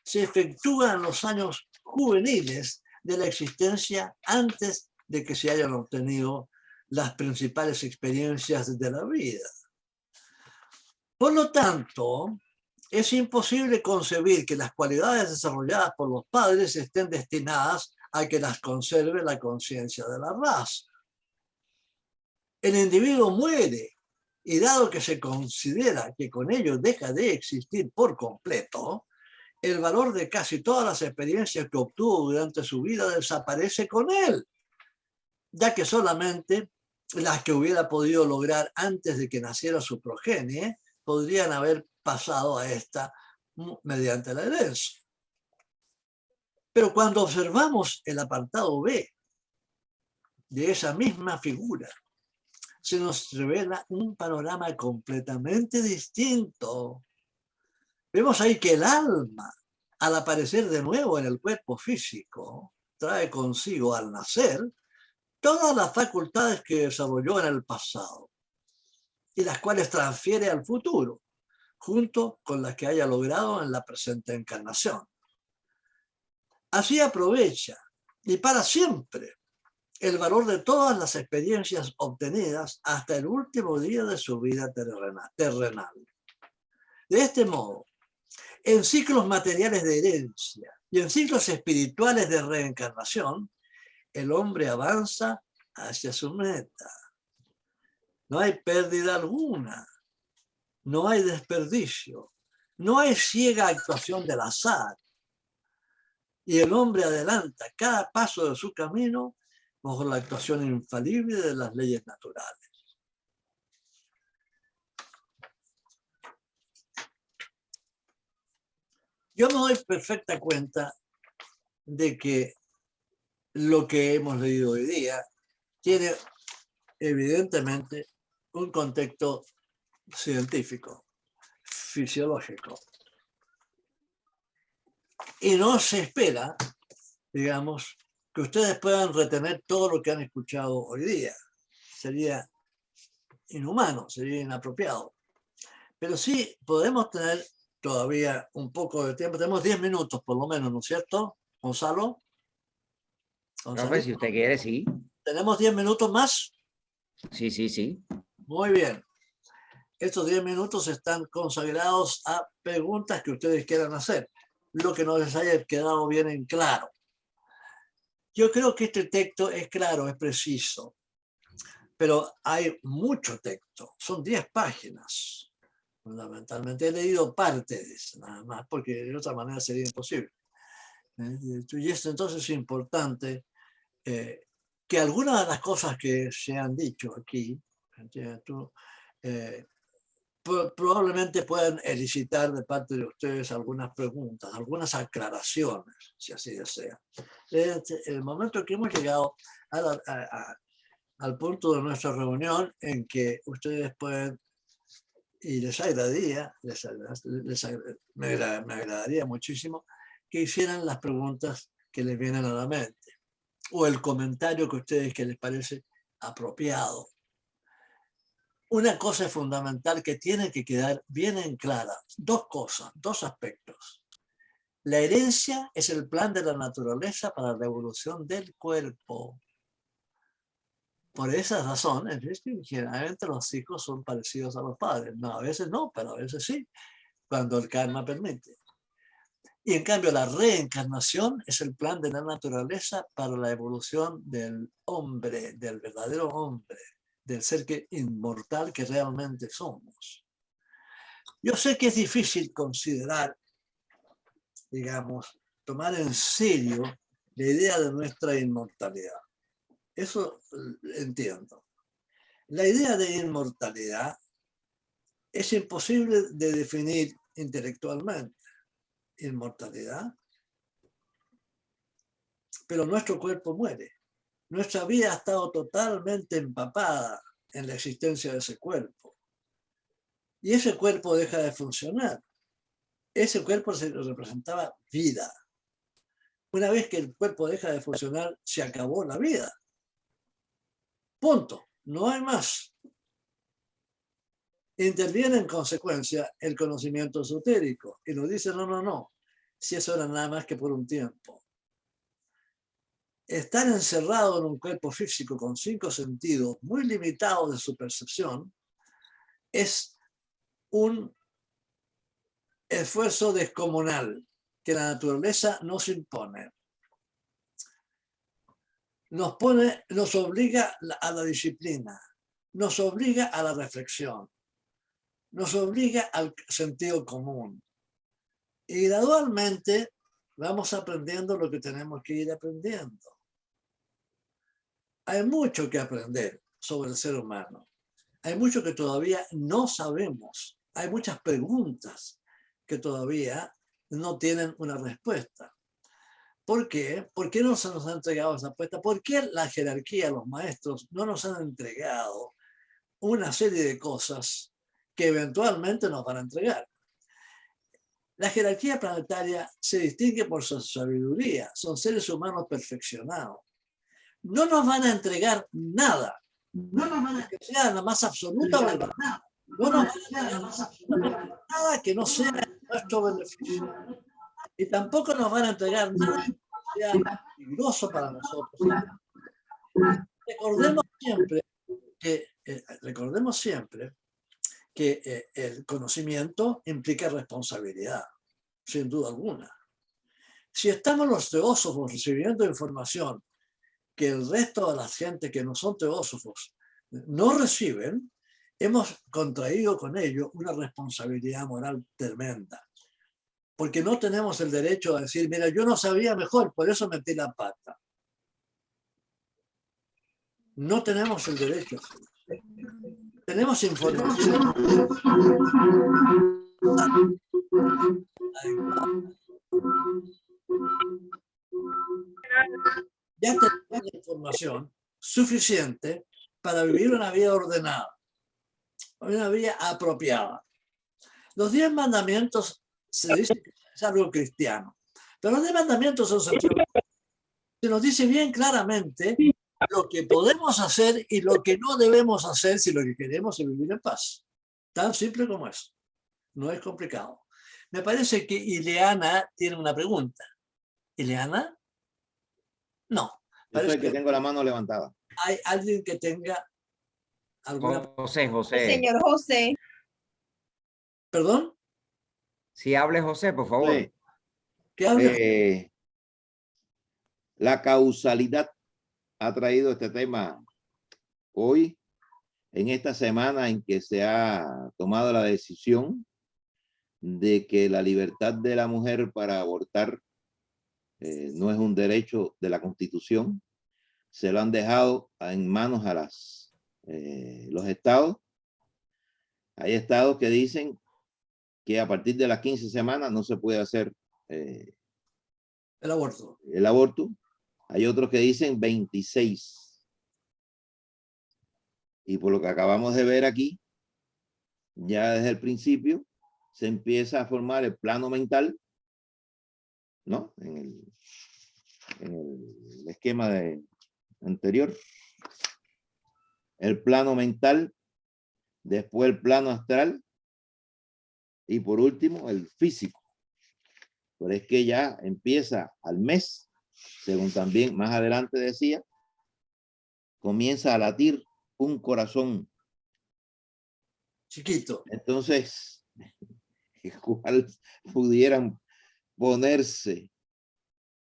se efectúa en los años juveniles de la existencia antes de que se hayan obtenido las principales experiencias de la vida. Por lo tanto, es imposible concebir que las cualidades desarrolladas por los padres estén destinadas a que las conserve la conciencia de la raza. El individuo muere y dado que se considera que con ello deja de existir por completo, el valor de casi todas las experiencias que obtuvo durante su vida desaparece con él, ya que solamente las que hubiera podido lograr antes de que naciera su progenie podrían haber pasado a esta mediante la herencia. Pero cuando observamos el apartado B de esa misma figura, se nos revela un panorama completamente distinto. Vemos ahí que el alma, al aparecer de nuevo en el cuerpo físico, trae consigo al nacer todas las facultades que desarrolló en el pasado y las cuales transfiere al futuro, junto con las que haya logrado en la presente encarnación. Así aprovecha, y para siempre, el valor de todas las experiencias obtenidas hasta el último día de su vida terrenal. De este modo, en ciclos materiales de herencia y en ciclos espirituales de reencarnación, el hombre avanza hacia su meta. No hay pérdida alguna, no hay desperdicio, no hay ciega actuación del azar. Y el hombre adelanta cada paso de su camino bajo la actuación infalible de las leyes naturales. Yo me doy perfecta cuenta de que lo que hemos leído hoy día tiene evidentemente un contexto científico, fisiológico. Y no se espera, digamos, que ustedes puedan retener todo lo que han escuchado hoy día. Sería inhumano, sería inapropiado. Pero sí podemos tener todavía un poco de tiempo. Tenemos 10 minutos por lo menos, ¿no es cierto, Gonzalo? Profe, si usted quiere, sí. ¿Tenemos 10 minutos más? Sí, sí, sí. Muy bien. Estos 10 minutos están consagrados a preguntas que ustedes quieran hacer. Lo que no les haya quedado bien en claro. Yo creo que este texto es claro, es preciso, pero hay mucho texto. Son 10 páginas, fundamentalmente. He leído partes nada más, porque de otra manera sería imposible. Y esto entonces es importante que algunas de las cosas que se han dicho aquí, probablemente puedan elicitar de parte de ustedes algunas preguntas, algunas aclaraciones, si así desean. El momento que hemos llegado al punto de nuestra reunión en que ustedes pueden, y les agradaría, me agradaría muchísimo que hicieran las preguntas que les vienen a la mente, o el comentario que a ustedes que les parece apropiado. Una cosa fundamental que tiene que quedar bien en clara, dos cosas, dos aspectos. La herencia es el plan de la naturaleza para la evolución del cuerpo. Por esa razón, generalmente los hijos son parecidos a los padres. No, a veces no, pero a veces sí, cuando el karma permite. Y en cambio la reencarnación es el plan de la naturaleza para la evolución del hombre, del verdadero hombre, del ser inmortal que realmente somos. Yo sé que es difícil considerar, digamos, tomar en serio la idea de nuestra inmortalidad. Eso entiendo. La idea de inmortalidad es imposible de definir intelectualmente. Inmortalidad. Pero nuestro cuerpo muere. Nuestra vida ha estado totalmente empapada en la existencia de ese cuerpo. Y ese cuerpo deja de funcionar. Ese cuerpo se representaba vida. Una vez que el cuerpo deja de funcionar, se acabó la vida. Punto. No hay más. Interviene en consecuencia el conocimiento esotérico y nos dice, no, no, no, si eso era nada más que por un tiempo. Estar encerrado en un cuerpo físico con 5 sentidos muy limitados de su percepción es un esfuerzo descomunal que la naturaleza nos impone. Nos obliga a la disciplina, nos obliga a la reflexión, nos obliga al sentido común. Y gradualmente vamos aprendiendo lo que tenemos que ir aprendiendo. Hay mucho que aprender sobre el ser humano. Hay mucho que todavía no sabemos. Hay muchas preguntas que todavía no tienen una respuesta. ¿Por qué? ¿Por qué no se nos ha entregado esa respuesta? ¿Por qué la jerarquía, los maestros, no nos han entregado una serie de cosas que eventualmente nos van a entregar? La jerarquía planetaria se distingue por su sabiduría. Son seres humanos perfeccionados. No nos van a entregar nada. No nos van a que sea la más absoluta verdad. No nos van a entregar nada que no sea nuestro beneficio. Y tampoco nos van a entregar nada que sea peligroso para nosotros. Recordemos siempre que el conocimiento implica responsabilidad, sin duda alguna. Si estamos los teósofos recibiendo información que el resto de la gente que no son teósofos no reciben, hemos contraído con ello una responsabilidad moral tremenda. Porque no tenemos el derecho a decir, mira, yo no sabía mejor, por eso metí la pata. No tenemos el derecho a hacerlo. Tenemos información. Ya tenemos información suficiente para vivir una vida ordenada, una vida apropiada. Los 10 mandamientos se dice que es algo cristiano, pero los 10 mandamientos son sencillos. Se nos dice bien claramente lo que podemos hacer y lo que no debemos hacer si lo que queremos es vivir en paz. Tan simple como eso. No es complicado. Me parece que Ileana tiene una pregunta. ¿Ileana? No. Yo soy el que tengo la mano levantada. ¿Hay alguien que tenga alguna... José. Señor José. ¿Perdón? Si hable José, por favor. Sí. ¿Qué hable? La causalidad ha traído este tema hoy, en esta semana en que se ha tomado la decisión de que la libertad de la mujer para abortar no es un derecho de la Constitución. Se lo han dejado en manos a los estados. Hay estados que dicen que a partir de las 15 semanas no se puede hacer el aborto. Hay otros que dicen 26. Y por lo que acabamos de ver aquí, ya desde el principio se empieza a formar el plano mental, ¿no? En el esquema anterior. El plano mental, después el plano astral y por último el físico. Pero es que ya empieza al mes, según también más adelante decía, comienza a latir un corazón chiquito. Entonces, ¿cuál pudieran ponerse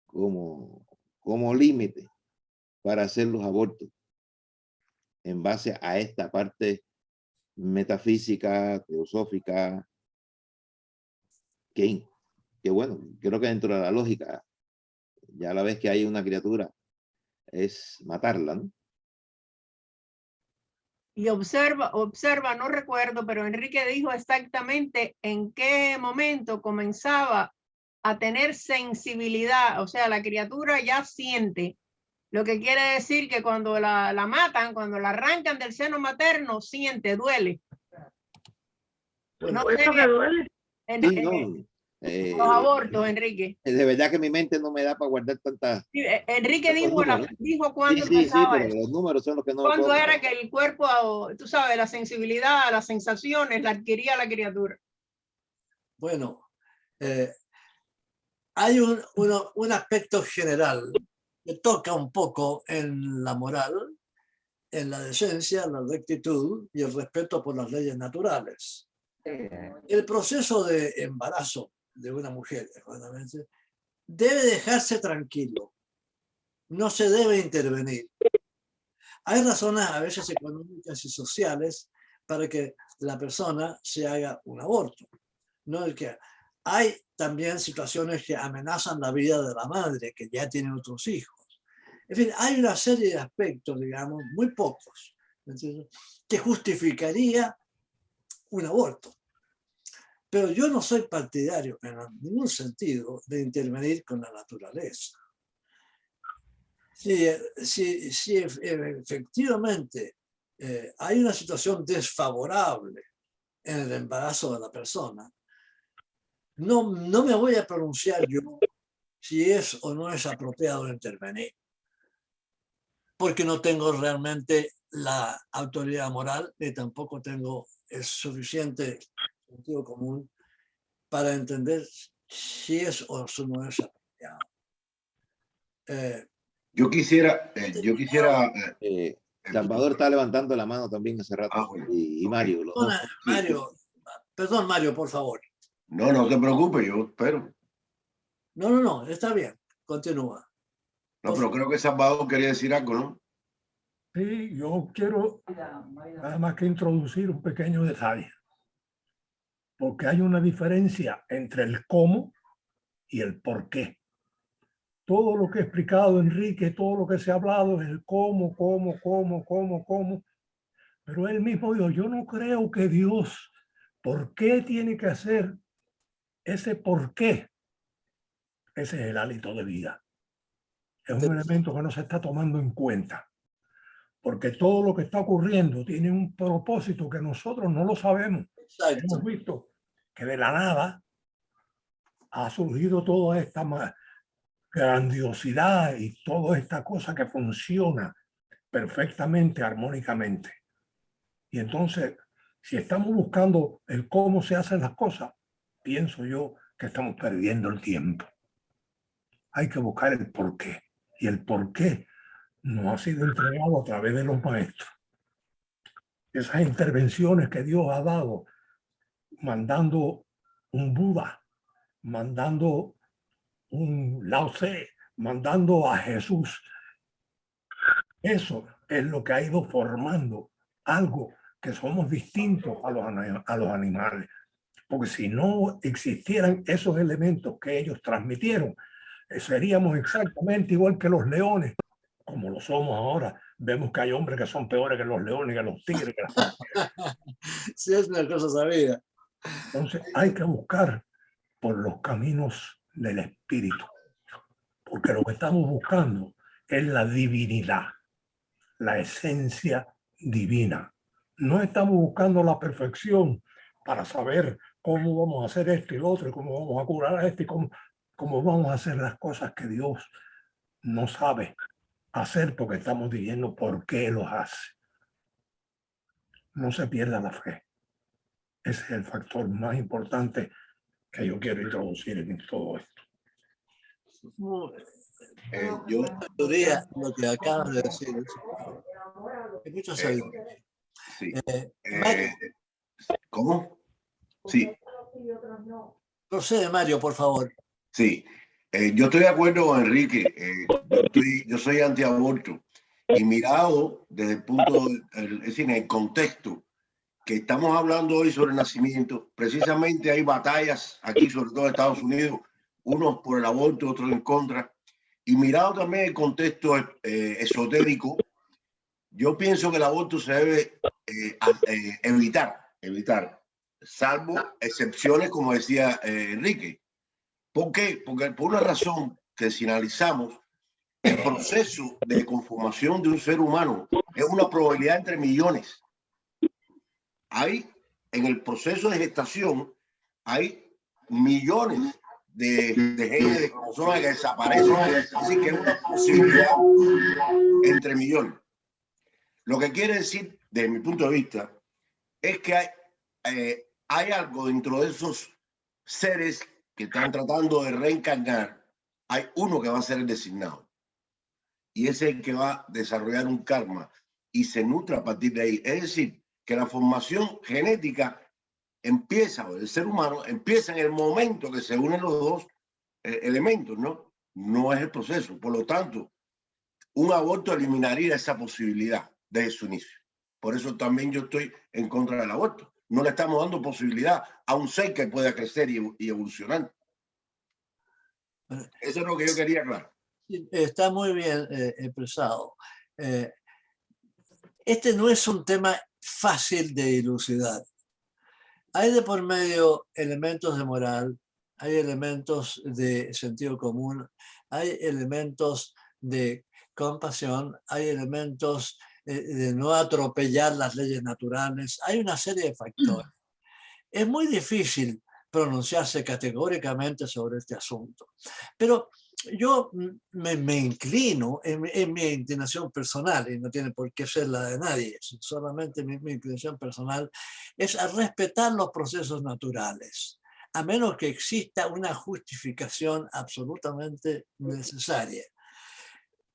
como límite para hacer los abortos en base a esta parte metafísica, teosófica, que bueno, creo que dentro de la lógica, ya a la vez que hay una criatura, es matarla, ¿no? Y observa, no recuerdo, pero Enrique dijo exactamente en qué momento comenzaba a tener sensibilidad, o sea, la criatura ya siente, lo que quiere decir que cuando la matan, cuando la arrancan del seno materno, siente, duele. Bueno, No sé, ¿Eso que duele? Sí, no. los abortos, Enrique. De verdad que mi mente no me da para guardar tantas. Sí, Enrique Tantos dijo, números. dijo Sí, cuándo sí, sí, empezaba pero eso. los números son los que no Cuándo puedo. era que el cuerpo, tú sabes, la sensibilidad, las sensaciones, la adquiría la criatura. bueno, hay un aspecto general que toca un poco en la moral, en la decencia, la rectitud y el respeto por las leyes naturales. El proceso de embarazo de una mujer debe dejarse tranquilo, no se debe intervenir. Hay razones a veces económicas y sociales para que la persona se haga un aborto. No el que hay también situaciones que amenazan la vida de la madre que ya tiene otros hijos. En fin, hay una serie de aspectos, digamos, muy pocos, ¿entiendes?, que justificaría un aborto. Pero yo no soy partidario en ningún sentido de intervenir con la naturaleza. Si efectivamente hay una situación desfavorable en el embarazo de la persona, no me voy a pronunciar yo si es o no es apropiado intervenir, porque no tengo realmente la autoridad moral ni tampoco tengo el suficiente sentido común para entender si es o no es apropiado. Yo quisiera, Salvador está levantando la mano también hace rato. bueno, Y Mario. Los dos. Perdón, Mario, por favor. no te preocupes, yo espero. No, está bien, continúa. No, pero creo que Salvador quería decir algo, ¿no? Sí, yo quiero nada más que introducir un pequeño detalle, porque hay una diferencia entre el cómo y el por qué. Todo lo que ha explicado Enrique, todo lo que se ha hablado es el cómo, pero él mismo dijo, yo no creo que Dios, ¿por qué tiene que hacer ese por qué? Ese es el hálito de vida. Es un elemento que no se está tomando en cuenta, porque todo lo que está ocurriendo tiene un propósito que nosotros no lo sabemos. Exacto. Hemos visto que de la nada ha surgido toda esta grandiosidad y toda esta cosa que funciona perfectamente, armónicamente. Y entonces, si estamos buscando el cómo se hacen las cosas, pienso yo que estamos perdiendo el tiempo. Hay que buscar el porqué. Y el porqué nos ha sido entregado a través de los maestros. Esas intervenciones que Dios ha dado, mandando un Buda, mandando un Lao Tse, mandando a Jesús. Eso es lo que ha ido formando algo que somos distintos a los animales. Porque si no existieran esos elementos que ellos transmitieron, seríamos exactamente igual que los leones, como lo somos ahora. Vemos que hay hombres que son peores que los leones, que los tigres, que las panteras. Sí, es una cosa sabida. Entonces hay que buscar por los caminos del espíritu, porque lo que estamos buscando es la divinidad, la esencia divina. No estamos buscando la perfección para saber cómo vamos a hacer esto y lo otro, y cómo vamos a curar a este, y cómo vamos a hacer las cosas que Dios no sabe hacer, porque estamos diciendo por qué los hace. No se pierda la fe. Ese es el factor más importante que yo quiero introducir en todo esto. Yo, Lo que acabas de decir es mucho sabiduría. sí. Mario, ¿Cómo? Sí, procede, Mario, por favor. sí. Yo estoy de acuerdo con Enrique. Yo soy antiaborto. Y mirado desde el punto, es decir, en el contexto que estamos hablando hoy sobre el nacimiento, precisamente hay batallas aquí, sobre todo en Estados Unidos, unos por el aborto, otros en contra. Y mirado también el contexto esotérico, yo pienso que el aborto se debe evitar, salvo excepciones, como decía Enrique. ¿Por qué? Porque por una razón que si analizamos, el proceso de conformación de un ser humano es una probabilidad entre millones. Hay en el proceso de gestación hay millones de genes de cromosomas que desaparecen. Así que es una posibilidad entre millones. Lo que quiere decir, desde mi punto de vista, es que hay algo dentro de esos seres que están tratando de reencarnar. Hay uno que va a ser el designado. Y ese es el que va a desarrollar un karma y se nutre a partir de ahí. Es decir, que la formación genética empieza, o del ser humano, empieza en el momento que se unen los dos elementos, ¿no? No es el proceso. Por lo tanto, un aborto eliminaría esa posibilidad desde su inicio. Por eso también yo estoy en contra del aborto. No le estamos dando posibilidad a un ser que pueda crecer y evolucionar. Eso es lo que yo quería aclarar. Está muy bien expresado. Este no es un tema fácil de dilucidar. Hay de por medio elementos de moral, hay elementos de sentido común, hay elementos de compasión, hay elementos de no atropellar las leyes naturales, hay una serie de factores. Es muy difícil pronunciarse categóricamente sobre este asunto, pero yo me inclino en mi inclinación personal, y no tiene por qué ser la de nadie, solamente mi inclinación personal, es a respetar los procesos naturales, a menos que exista una justificación absolutamente necesaria.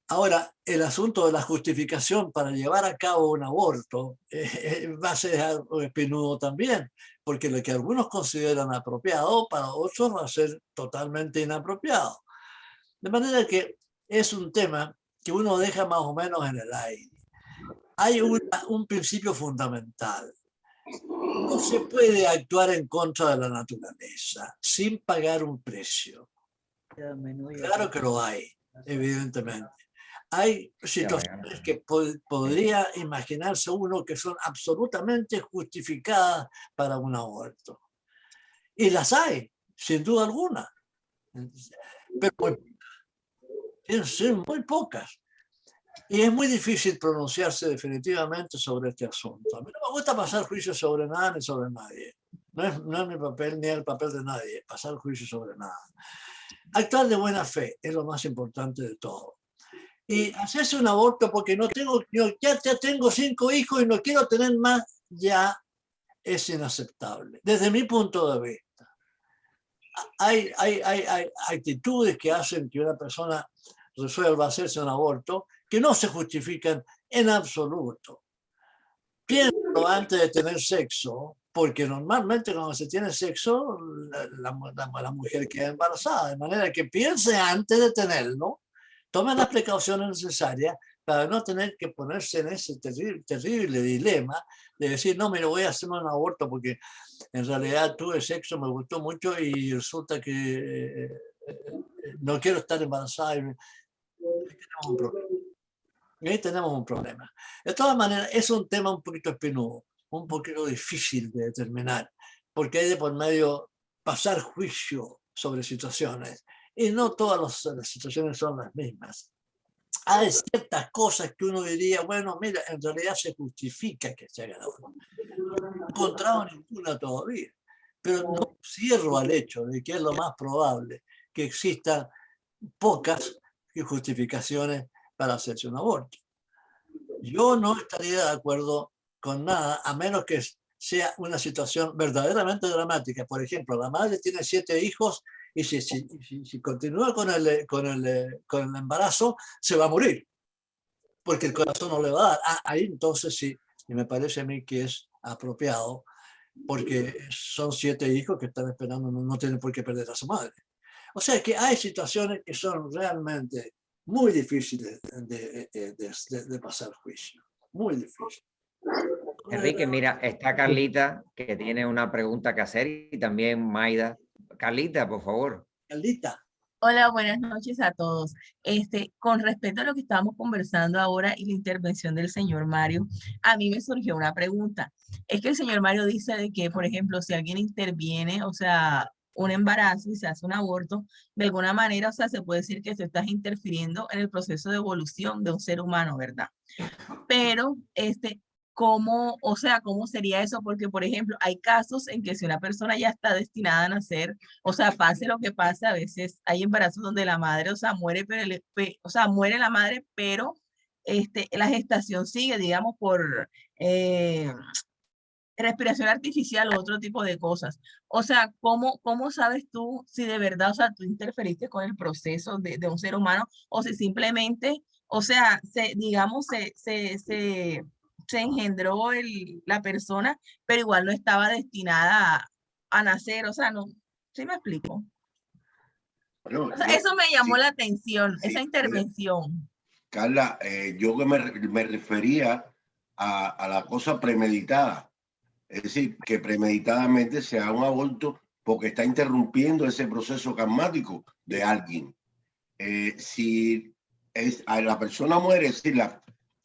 Ahora, el asunto de la justificación para llevar a cabo un aborto va a ser algo espinudo también, porque lo que algunos consideran apropiado, para otros va a ser totalmente inapropiado. De manera que es un tema que uno deja más o menos en el aire. Hay un principio fundamental. No se puede actuar en contra de la naturaleza sin pagar un precio. Claro que lo hay, evidentemente. Hay situaciones que podría imaginarse uno que son absolutamente justificadas para un aborto. Y las hay, sin duda alguna. Pero son muy pocas. Y es muy difícil pronunciarse definitivamente sobre este asunto. A mí no me gusta pasar juicio sobre nada ni sobre nadie. No es mi papel ni el papel de nadie, pasar juicio sobre nada. Actuar de buena fe es lo más importante de todo. Y hacerse un aborto porque ya tengo 5 hijos y no quiero tener más, ya es inaceptable, desde mi punto de vista. Hay actitudes que hacen que una persona resuelva hacerse un aborto que no se justifican en absoluto. Piénsalo antes de tener sexo, porque normalmente cuando se tiene sexo, la mujer queda embarazada, de manera que piense antes de tenerlo, tome las precauciones necesarias para no tener que ponerse en ese terrible dilema de decir, no, me lo voy a hacer un aborto porque en realidad tuve sexo, me gustó mucho y resulta que no quiero estar embarazada. Ahí tenemos un problema. De todas maneras, es un tema un poquito espinudo, un poquito difícil de determinar, porque hay de por medio pasar juicio sobre situaciones. Y no todas las situaciones son las mismas. Hay ciertas cosas que uno diría, bueno, mira, en realidad se justifica que se haga la aborto. No he encontrado ninguna todavía, pero no cierro al hecho de que es lo más probable que existan pocas justificaciones para hacerse un aborto. Yo no estaría de acuerdo con nada, a menos que sea una situación verdaderamente dramática. Por ejemplo, la madre tiene 7 hijos y si continúa con el embarazo, se va a morir, porque el corazón no le va a dar. Ahí entonces sí, y me parece a mí que es apropiado, porque son 7 hijos que están esperando, no tienen por qué perder a su madre. O sea que hay situaciones que son realmente muy difíciles de pasar juicio, muy difícil. Enrique, mira, está Carlita que tiene una pregunta que hacer y también Maida. Carlita, por favor. Carlita. Hola, buenas noches a todos. Con respecto a lo que estábamos conversando ahora y la intervención del señor Mario, a mí me surgió una pregunta. Es que el señor Mario dice de que, por ejemplo, si alguien interviene, o sea, un embarazo y se hace un aborto, de alguna manera, o sea, se puede decir que tú estás interfiriendo en el proceso de evolución de un ser humano, ¿verdad? Pero, ¿cómo, o sea, cómo sería eso? Porque, por ejemplo, hay casos en que si una persona ya está destinada a nacer, o sea, pase lo que pase, a veces hay embarazos donde la madre, o sea, muere, pero o sea, muere la madre, pero la gestación sigue, digamos, por eh, respiración artificial o otro tipo de cosas. O sea, ¿cómo sabes tú si de verdad, o sea, tú interferiste con el proceso de un ser humano o si simplemente, o sea, digamos, se engendró la persona, pero igual no estaba destinada a nacer? O sea, no, ¿sí me explico? Bueno, O sea, eso me llamó sí, la atención, sí, esa mira, intervención. Carla, yo que me refería a la cosa premeditada. Es decir, que premeditadamente se haga un aborto porque está interrumpiendo ese proceso karmático de alguien. Si a la persona muere, es decir,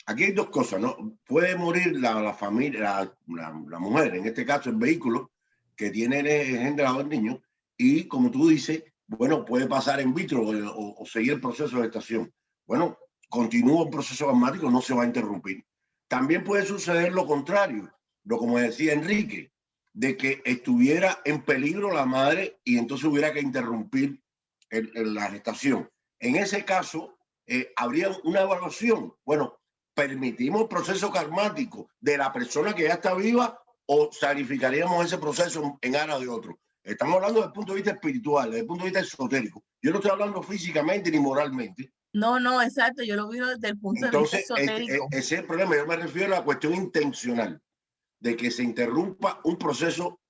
aquí hay dos cosas, ¿no? Puede morir la familia, la mujer, en este caso el vehículo, que tiene el engendrado del niño, y como tú dices, bueno, puede pasar en vitro o seguir el proceso de gestación. Bueno, continúa un proceso karmático, no se va a interrumpir. También puede suceder lo contrario, lo como decía Enrique, de que estuviera en peligro la madre y entonces hubiera que interrumpir la gestación. En ese caso, habría una evaluación. Bueno, ¿permitimos el proceso karmático de la persona que ya está viva o sacrificaríamos ese proceso en aras de otro? Estamos hablando desde el punto de vista espiritual, desde el punto de vista esotérico. Yo no estoy hablando físicamente ni moralmente. No, no, exacto, yo lo vi desde el punto de vista Entonces, esotérico. ese es el problema. Yo me refiero a la cuestión intencional de que se interrumpa un proceso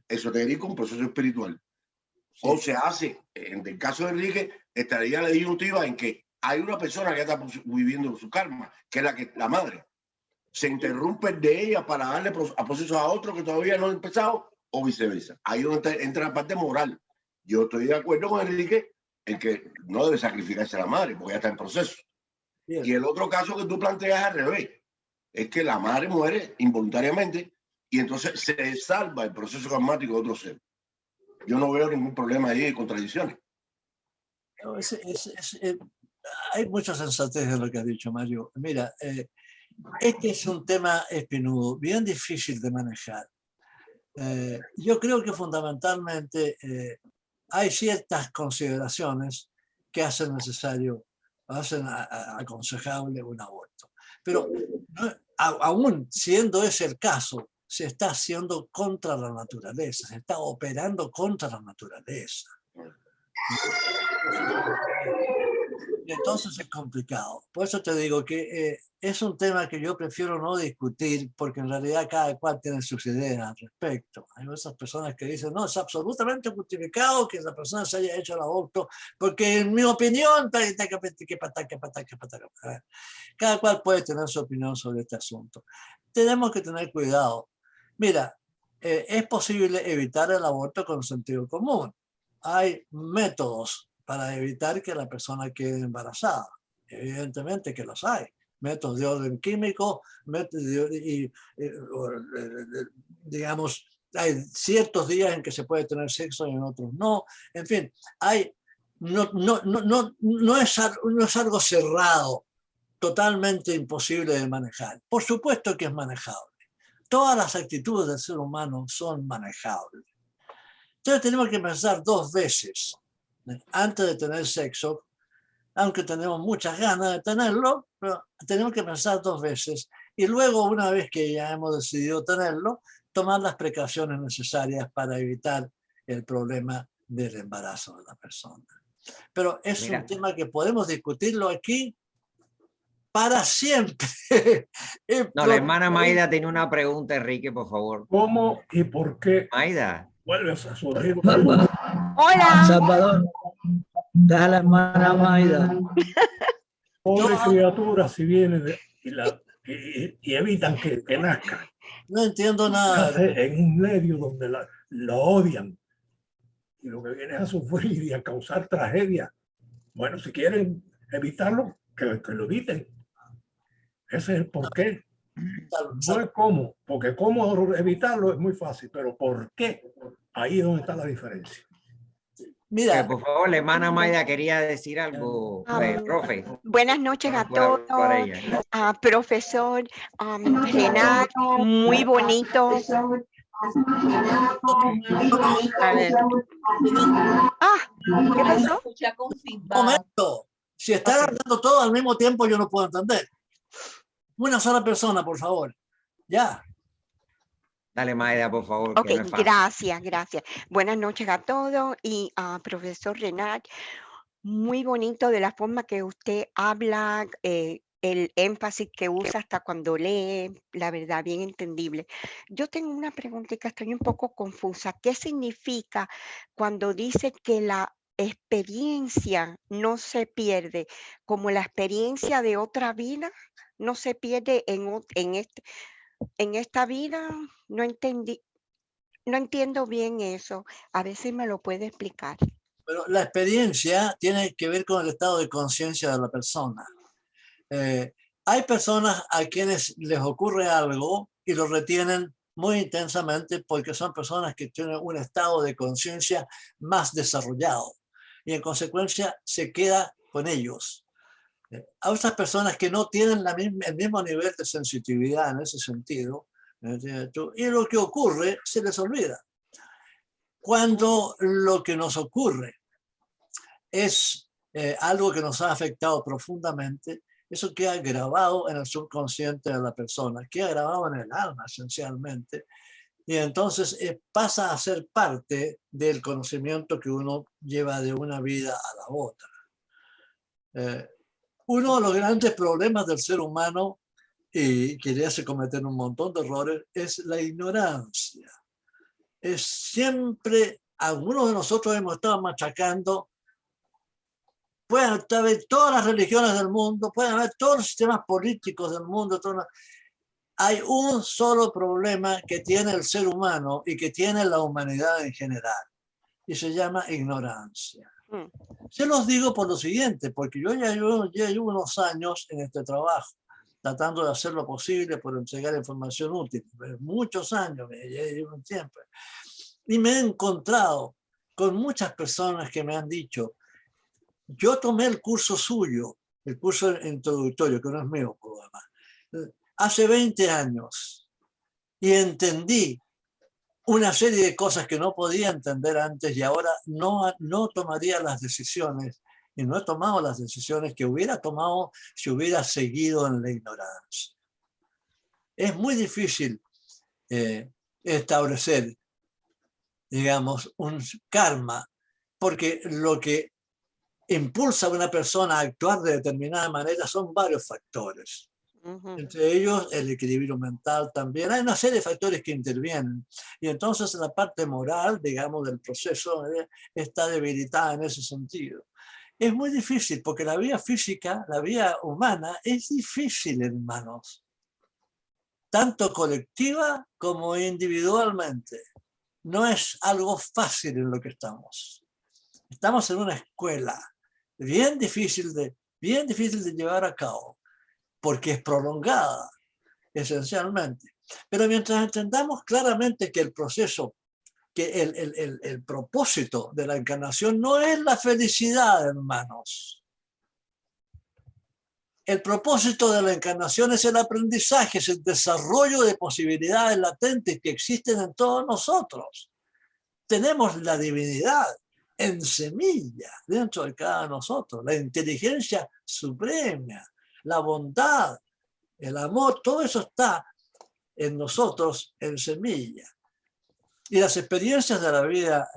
esotérico, un proceso espiritual. Sí. O se hace, en el caso de Enrique, estaría la disyuntiva en que hay una persona que está viviendo su karma, que es la madre. Se interrumpe el de ella para darle a procesos a otro que todavía no ha empezado, o viceversa. Ahí es donde entra la parte moral. Yo estoy de acuerdo con Enrique en que no debe sacrificarse a la madre, porque ya está en proceso. Bien. Y el otro caso que tú planteas al revés, es que la madre muere involuntariamente y entonces se salva el proceso karmático de otro ser. Yo no veo ningún problema ahí de contradicciones. No, hay mucha sensatez en lo que has dicho, Mario. Mira, este es un tema espinudo, bien difícil de manejar. Yo creo que fundamentalmente hay ciertas consideraciones que hacen necesario, hacen aconsejable un aborto. Pero aún siendo ese el caso, se está haciendo contra la naturaleza, se está operando contra la naturaleza. Y entonces es complicado. Por eso te digo que es un tema que yo prefiero no discutir, porque en realidad cada cual tiene sus ideas al respecto. Hay esas personas que dicen, no, es absolutamente justificado que la persona se haya hecho el aborto, porque en mi opinión, cada cual puede tener su opinión sobre este asunto. Tenemos que tener cuidado. Mira, es posible evitar el aborto con sentido común. Hay métodos para evitar que la persona quede embarazada. Evidentemente que los hay. Métodos de orden químico, digamos, hay ciertos días en que se puede tener sexo y en otros no. En fin, no es algo cerrado, totalmente imposible de manejar. Por supuesto que es manejable. Todas las actitudes del ser humano son manejables. Entonces tenemos que pensar dos veces antes de tener sexo, aunque tenemos muchas ganas de tenerlo, pero tenemos que pensar dos veces. Y luego, una vez que ya hemos decidido tenerlo, tomar las precauciones necesarias para evitar el problema del embarazo de la persona. Pero es un tema que podemos discutirlo aquí para siempre. No, la hermana Maida tiene una pregunta, Enrique, por favor. ¿Cómo y por qué Maida. vuelves a surgir? Hola. Salvador, da la hermana Maida. Pobre criatura, si viene y evitan que nazca. No entiendo nada. Nace en un medio donde lo odian. Y lo que viene es a sufrir y a causar tragedia. Bueno, si quieren evitarlo, que lo eviten. Ese es el porqué. No es cómo, porque cómo evitarlo es muy fácil, pero ¿por qué? Ahí es donde está la diferencia. Mira, por favor, la hermana Maida quería decir algo, profe. Buenas noches a Puede hablar todos, ella. profesor Renat, muy bonito. A ver. ¿Qué pasó? Escucha con un feedback. momento. Si están hablando todos al mismo tiempo, yo no puedo entender. Una sola persona, por favor. Ya. Dale, Maida, por favor. Ok, que no es fácil. gracias. Buenas noches a todos y profesor Renat, muy bonito de la forma que usted habla, el énfasis que usa hasta cuando lee, la verdad, bien entendible. Yo tengo una pregunta que estoy un poco confusa. ¿Qué significa cuando dice que la experiencia no se pierde, como la experiencia de otra vida no se pierde en esta vida? No entendí. No entiendo bien eso. A ver si me lo puede explicar. Pero la experiencia tiene que ver con el estado de conciencia de la persona. Hay personas a quienes les ocurre algo y lo retienen muy intensamente porque son personas que tienen un estado de conciencia más desarrollado y en consecuencia se queda con ellos. A otras personas que no tienen el mismo nivel de sensitividad en ese sentido, y lo que ocurre se les olvida. Cuando lo que nos ocurre es algo que nos ha afectado profundamente, eso queda grabado en el subconsciente de la persona, queda grabado en el alma esencialmente, y entonces pasa a ser parte del conocimiento que uno lleva de una vida a la otra. Uno de los grandes problemas del ser humano, y que le hace cometer un montón de errores, es la ignorancia. Es siempre, algunos de nosotros hemos estado machacando. Pueden haber todas las religiones del mundo, pueden haber todos los sistemas políticos del mundo. Hay un solo problema que tiene el ser humano y que tiene la humanidad en general, y se llama ignorancia. Se los digo por lo siguiente, porque yo ya llevo unos años en este trabajo, tratando de hacer lo posible por entregar información útil, muchos años, ya llevo un tiempo, y me he encontrado con muchas personas que me han dicho: yo tomé el curso suyo, el curso introductorio, que no es mío, por lo demás, hace 20 años, y entendí una serie de cosas que no podía entender antes y ahora no tomaría las decisiones, y no he tomado las decisiones que hubiera tomado si hubiera seguido en la ignorancia. Es muy difícil establecer, digamos, un karma, porque lo que impulsa a una persona a actuar de determinada manera son varios factores. Entre ellos el equilibrio mental también. Hay una serie de factores que intervienen. Y entonces la parte moral, digamos, del proceso está debilitada en ese sentido. Es muy difícil porque la vida física, la vida humana, es difícil, hermanos. Tanto colectiva como individualmente. No es algo fácil en lo que estamos. Estamos en una escuela bien difícil de llevar a cabo, porque es prolongada, esencialmente. Pero mientras entendamos claramente que el proceso, que el propósito de la encarnación no es la felicidad, hermanos. El propósito de la encarnación es el aprendizaje, es el desarrollo de posibilidades latentes que existen en todos nosotros. Tenemos la divinidad en semilla dentro de cada uno de nosotros, la inteligencia suprema, la bondad, el amor, todo eso está en nosotros en semilla. Y las experiencias de la vida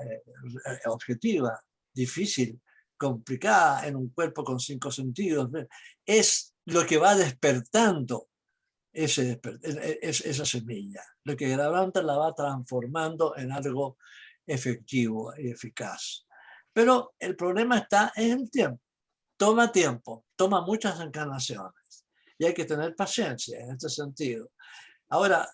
objetiva, difícil, complicada en un cuerpo con 5 sentidos, es lo que va despertando esa semilla. Lo que Grabanta la va transformando en algo efectivo y eficaz. Pero el problema está en el tiempo. Toma muchas encarnaciones. Y hay que tener paciencia en este sentido. Ahora,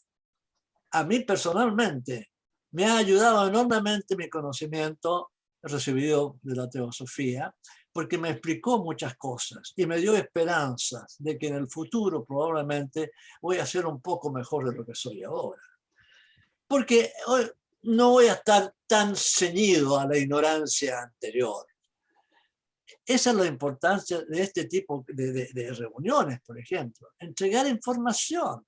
a mí personalmente me ha ayudado enormemente mi conocimiento recibido de la teosofía, porque me explicó muchas cosas y me dio esperanzas de que en el futuro probablemente voy a ser un poco mejor de lo que soy ahora. Porque no voy a estar tan ceñido a la ignorancia anterior. Esa es la importancia de este tipo de reuniones, por ejemplo. Entregar información.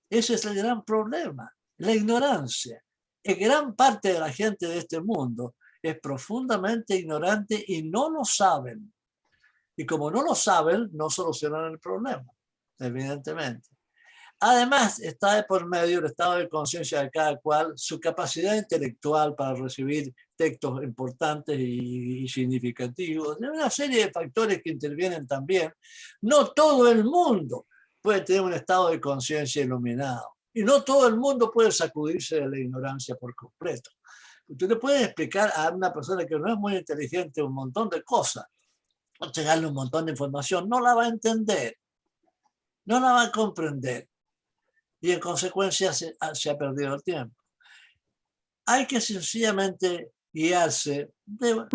Ese es el gran problema, la ignorancia. Gran parte de la gente de este mundo es profundamente ignorante y no lo saben. Y como no lo saben, no solucionan el problema, evidentemente. Además, está de por medio el estado de conciencia de cada cual, su capacidad intelectual para recibir textos importantes y significativos, de una serie de factores que intervienen también. No todo el mundo puede tener un estado de conciencia iluminado y no todo el mundo puede sacudirse de la ignorancia por completo. Usted le puede explicar a una persona que no es muy inteligente un montón de cosas, o entregarle un montón de información, no la va a entender, no la va a comprender. Y en consecuencia se ha perdido el tiempo. Hay que sencillamente guiarse de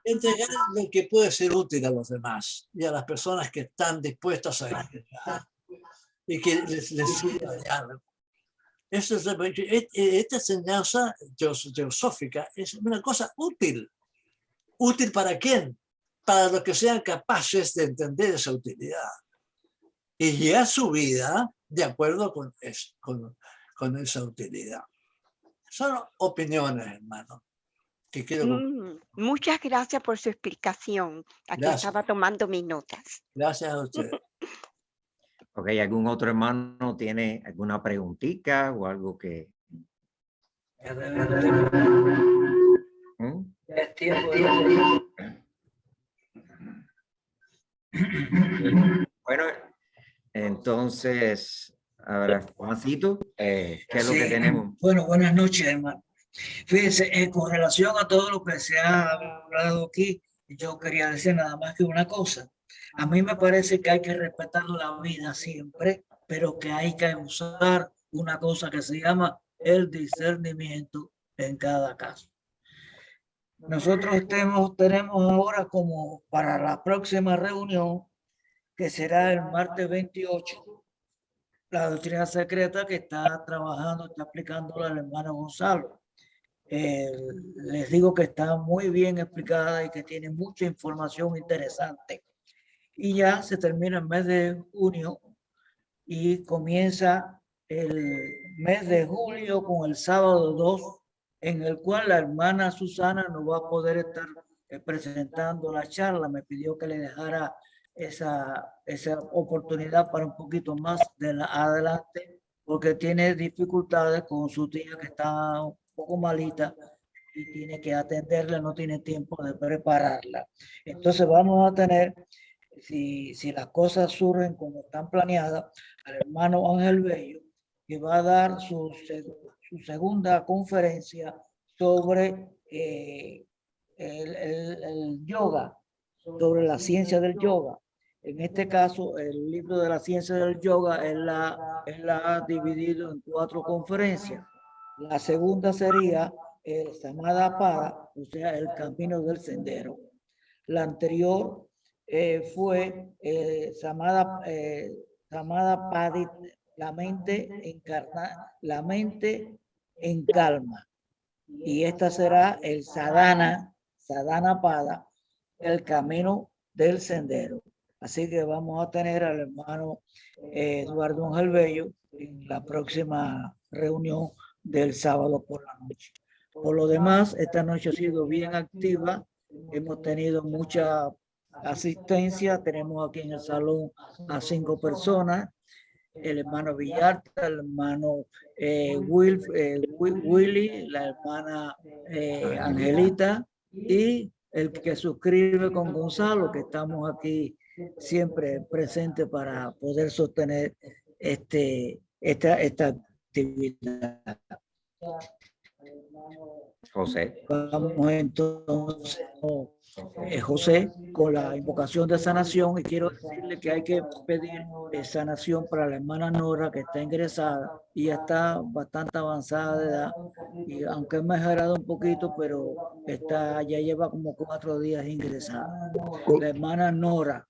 entregar lo que puede ser útil a los demás y a las personas que están dispuestas a entregar y que les sirva de algo. Esta enseñanza teosófica es una cosa útil. ¿Útil para quién? Para los que sean capaces de entender esa utilidad y llevar su vida de acuerdo con esa utilidad. Son opiniones, hermano. Que quiero... Muchas gracias por su explicación. Aquí Gracias. estaba tomando mis notas. Gracias a usted. Ok, ¿algún otro hermano tiene alguna preguntita o algo que... Es tiempo Bueno, entonces, ahora, Juancito, ¿qué es lo que tenemos? Bueno, buenas noches, hermano. Fíjense, con relación a todo lo que se ha hablado aquí, yo quería decir nada más que una cosa. A mí me parece que hay que respetar la vida siempre, pero que hay que usar una cosa que se llama el discernimiento en cada caso. Nosotros tenemos ahora como para la próxima reunión, que será el martes 28, la doctrina secreta que está trabajando, está aplicándola el hermano Gonzalo. Les digo que está muy bien explicada y que tiene mucha información interesante. Y ya se termina el mes de junio y comienza el mes de julio con el sábado 2, en el cual la hermana Susana no va a poder estar presentando la charla. Me pidió que le dejara esa oportunidad para un poquito más adelante, porque tiene dificultades con su tía que está un poco malita y tiene que atenderla, no tiene tiempo de prepararla. Entonces vamos a tener, si las cosas surgen como están planeadas, al hermano Ángel Bello, que va a dar su segunda conferencia sobre el yoga, sobre la ciencia del yoga. En este caso, el libro de la ciencia del yoga, él la ha dividido en 4 conferencias. La segunda sería el Samadhi-pada, o sea, el camino del sendero. La anterior fue Samadhi-pada, la mente en calma. Y esta será el Sadhana-pada, el camino del sendero. Así que vamos a tener al hermano Eduardo Ángel Bello en la próxima reunión del sábado por la noche. Por lo demás, esta noche ha sido bien activa. Hemos tenido mucha asistencia. Tenemos aquí en el salón a 5 personas. El hermano Villarta, el hermano Willy, la hermana Angelita y el que suscribe con Gonzalo, que estamos aquí siempre presentes para poder sostener esta actividad. José. Vamos entonces, José, con la invocación de sanación, y quiero decirle que hay que pedir sanación para la hermana Nora, que está ingresada y ya está bastante avanzada de edad, y aunque ha mejorado un poquito, pero ya lleva como 4 días ingresada. La hermana Nora,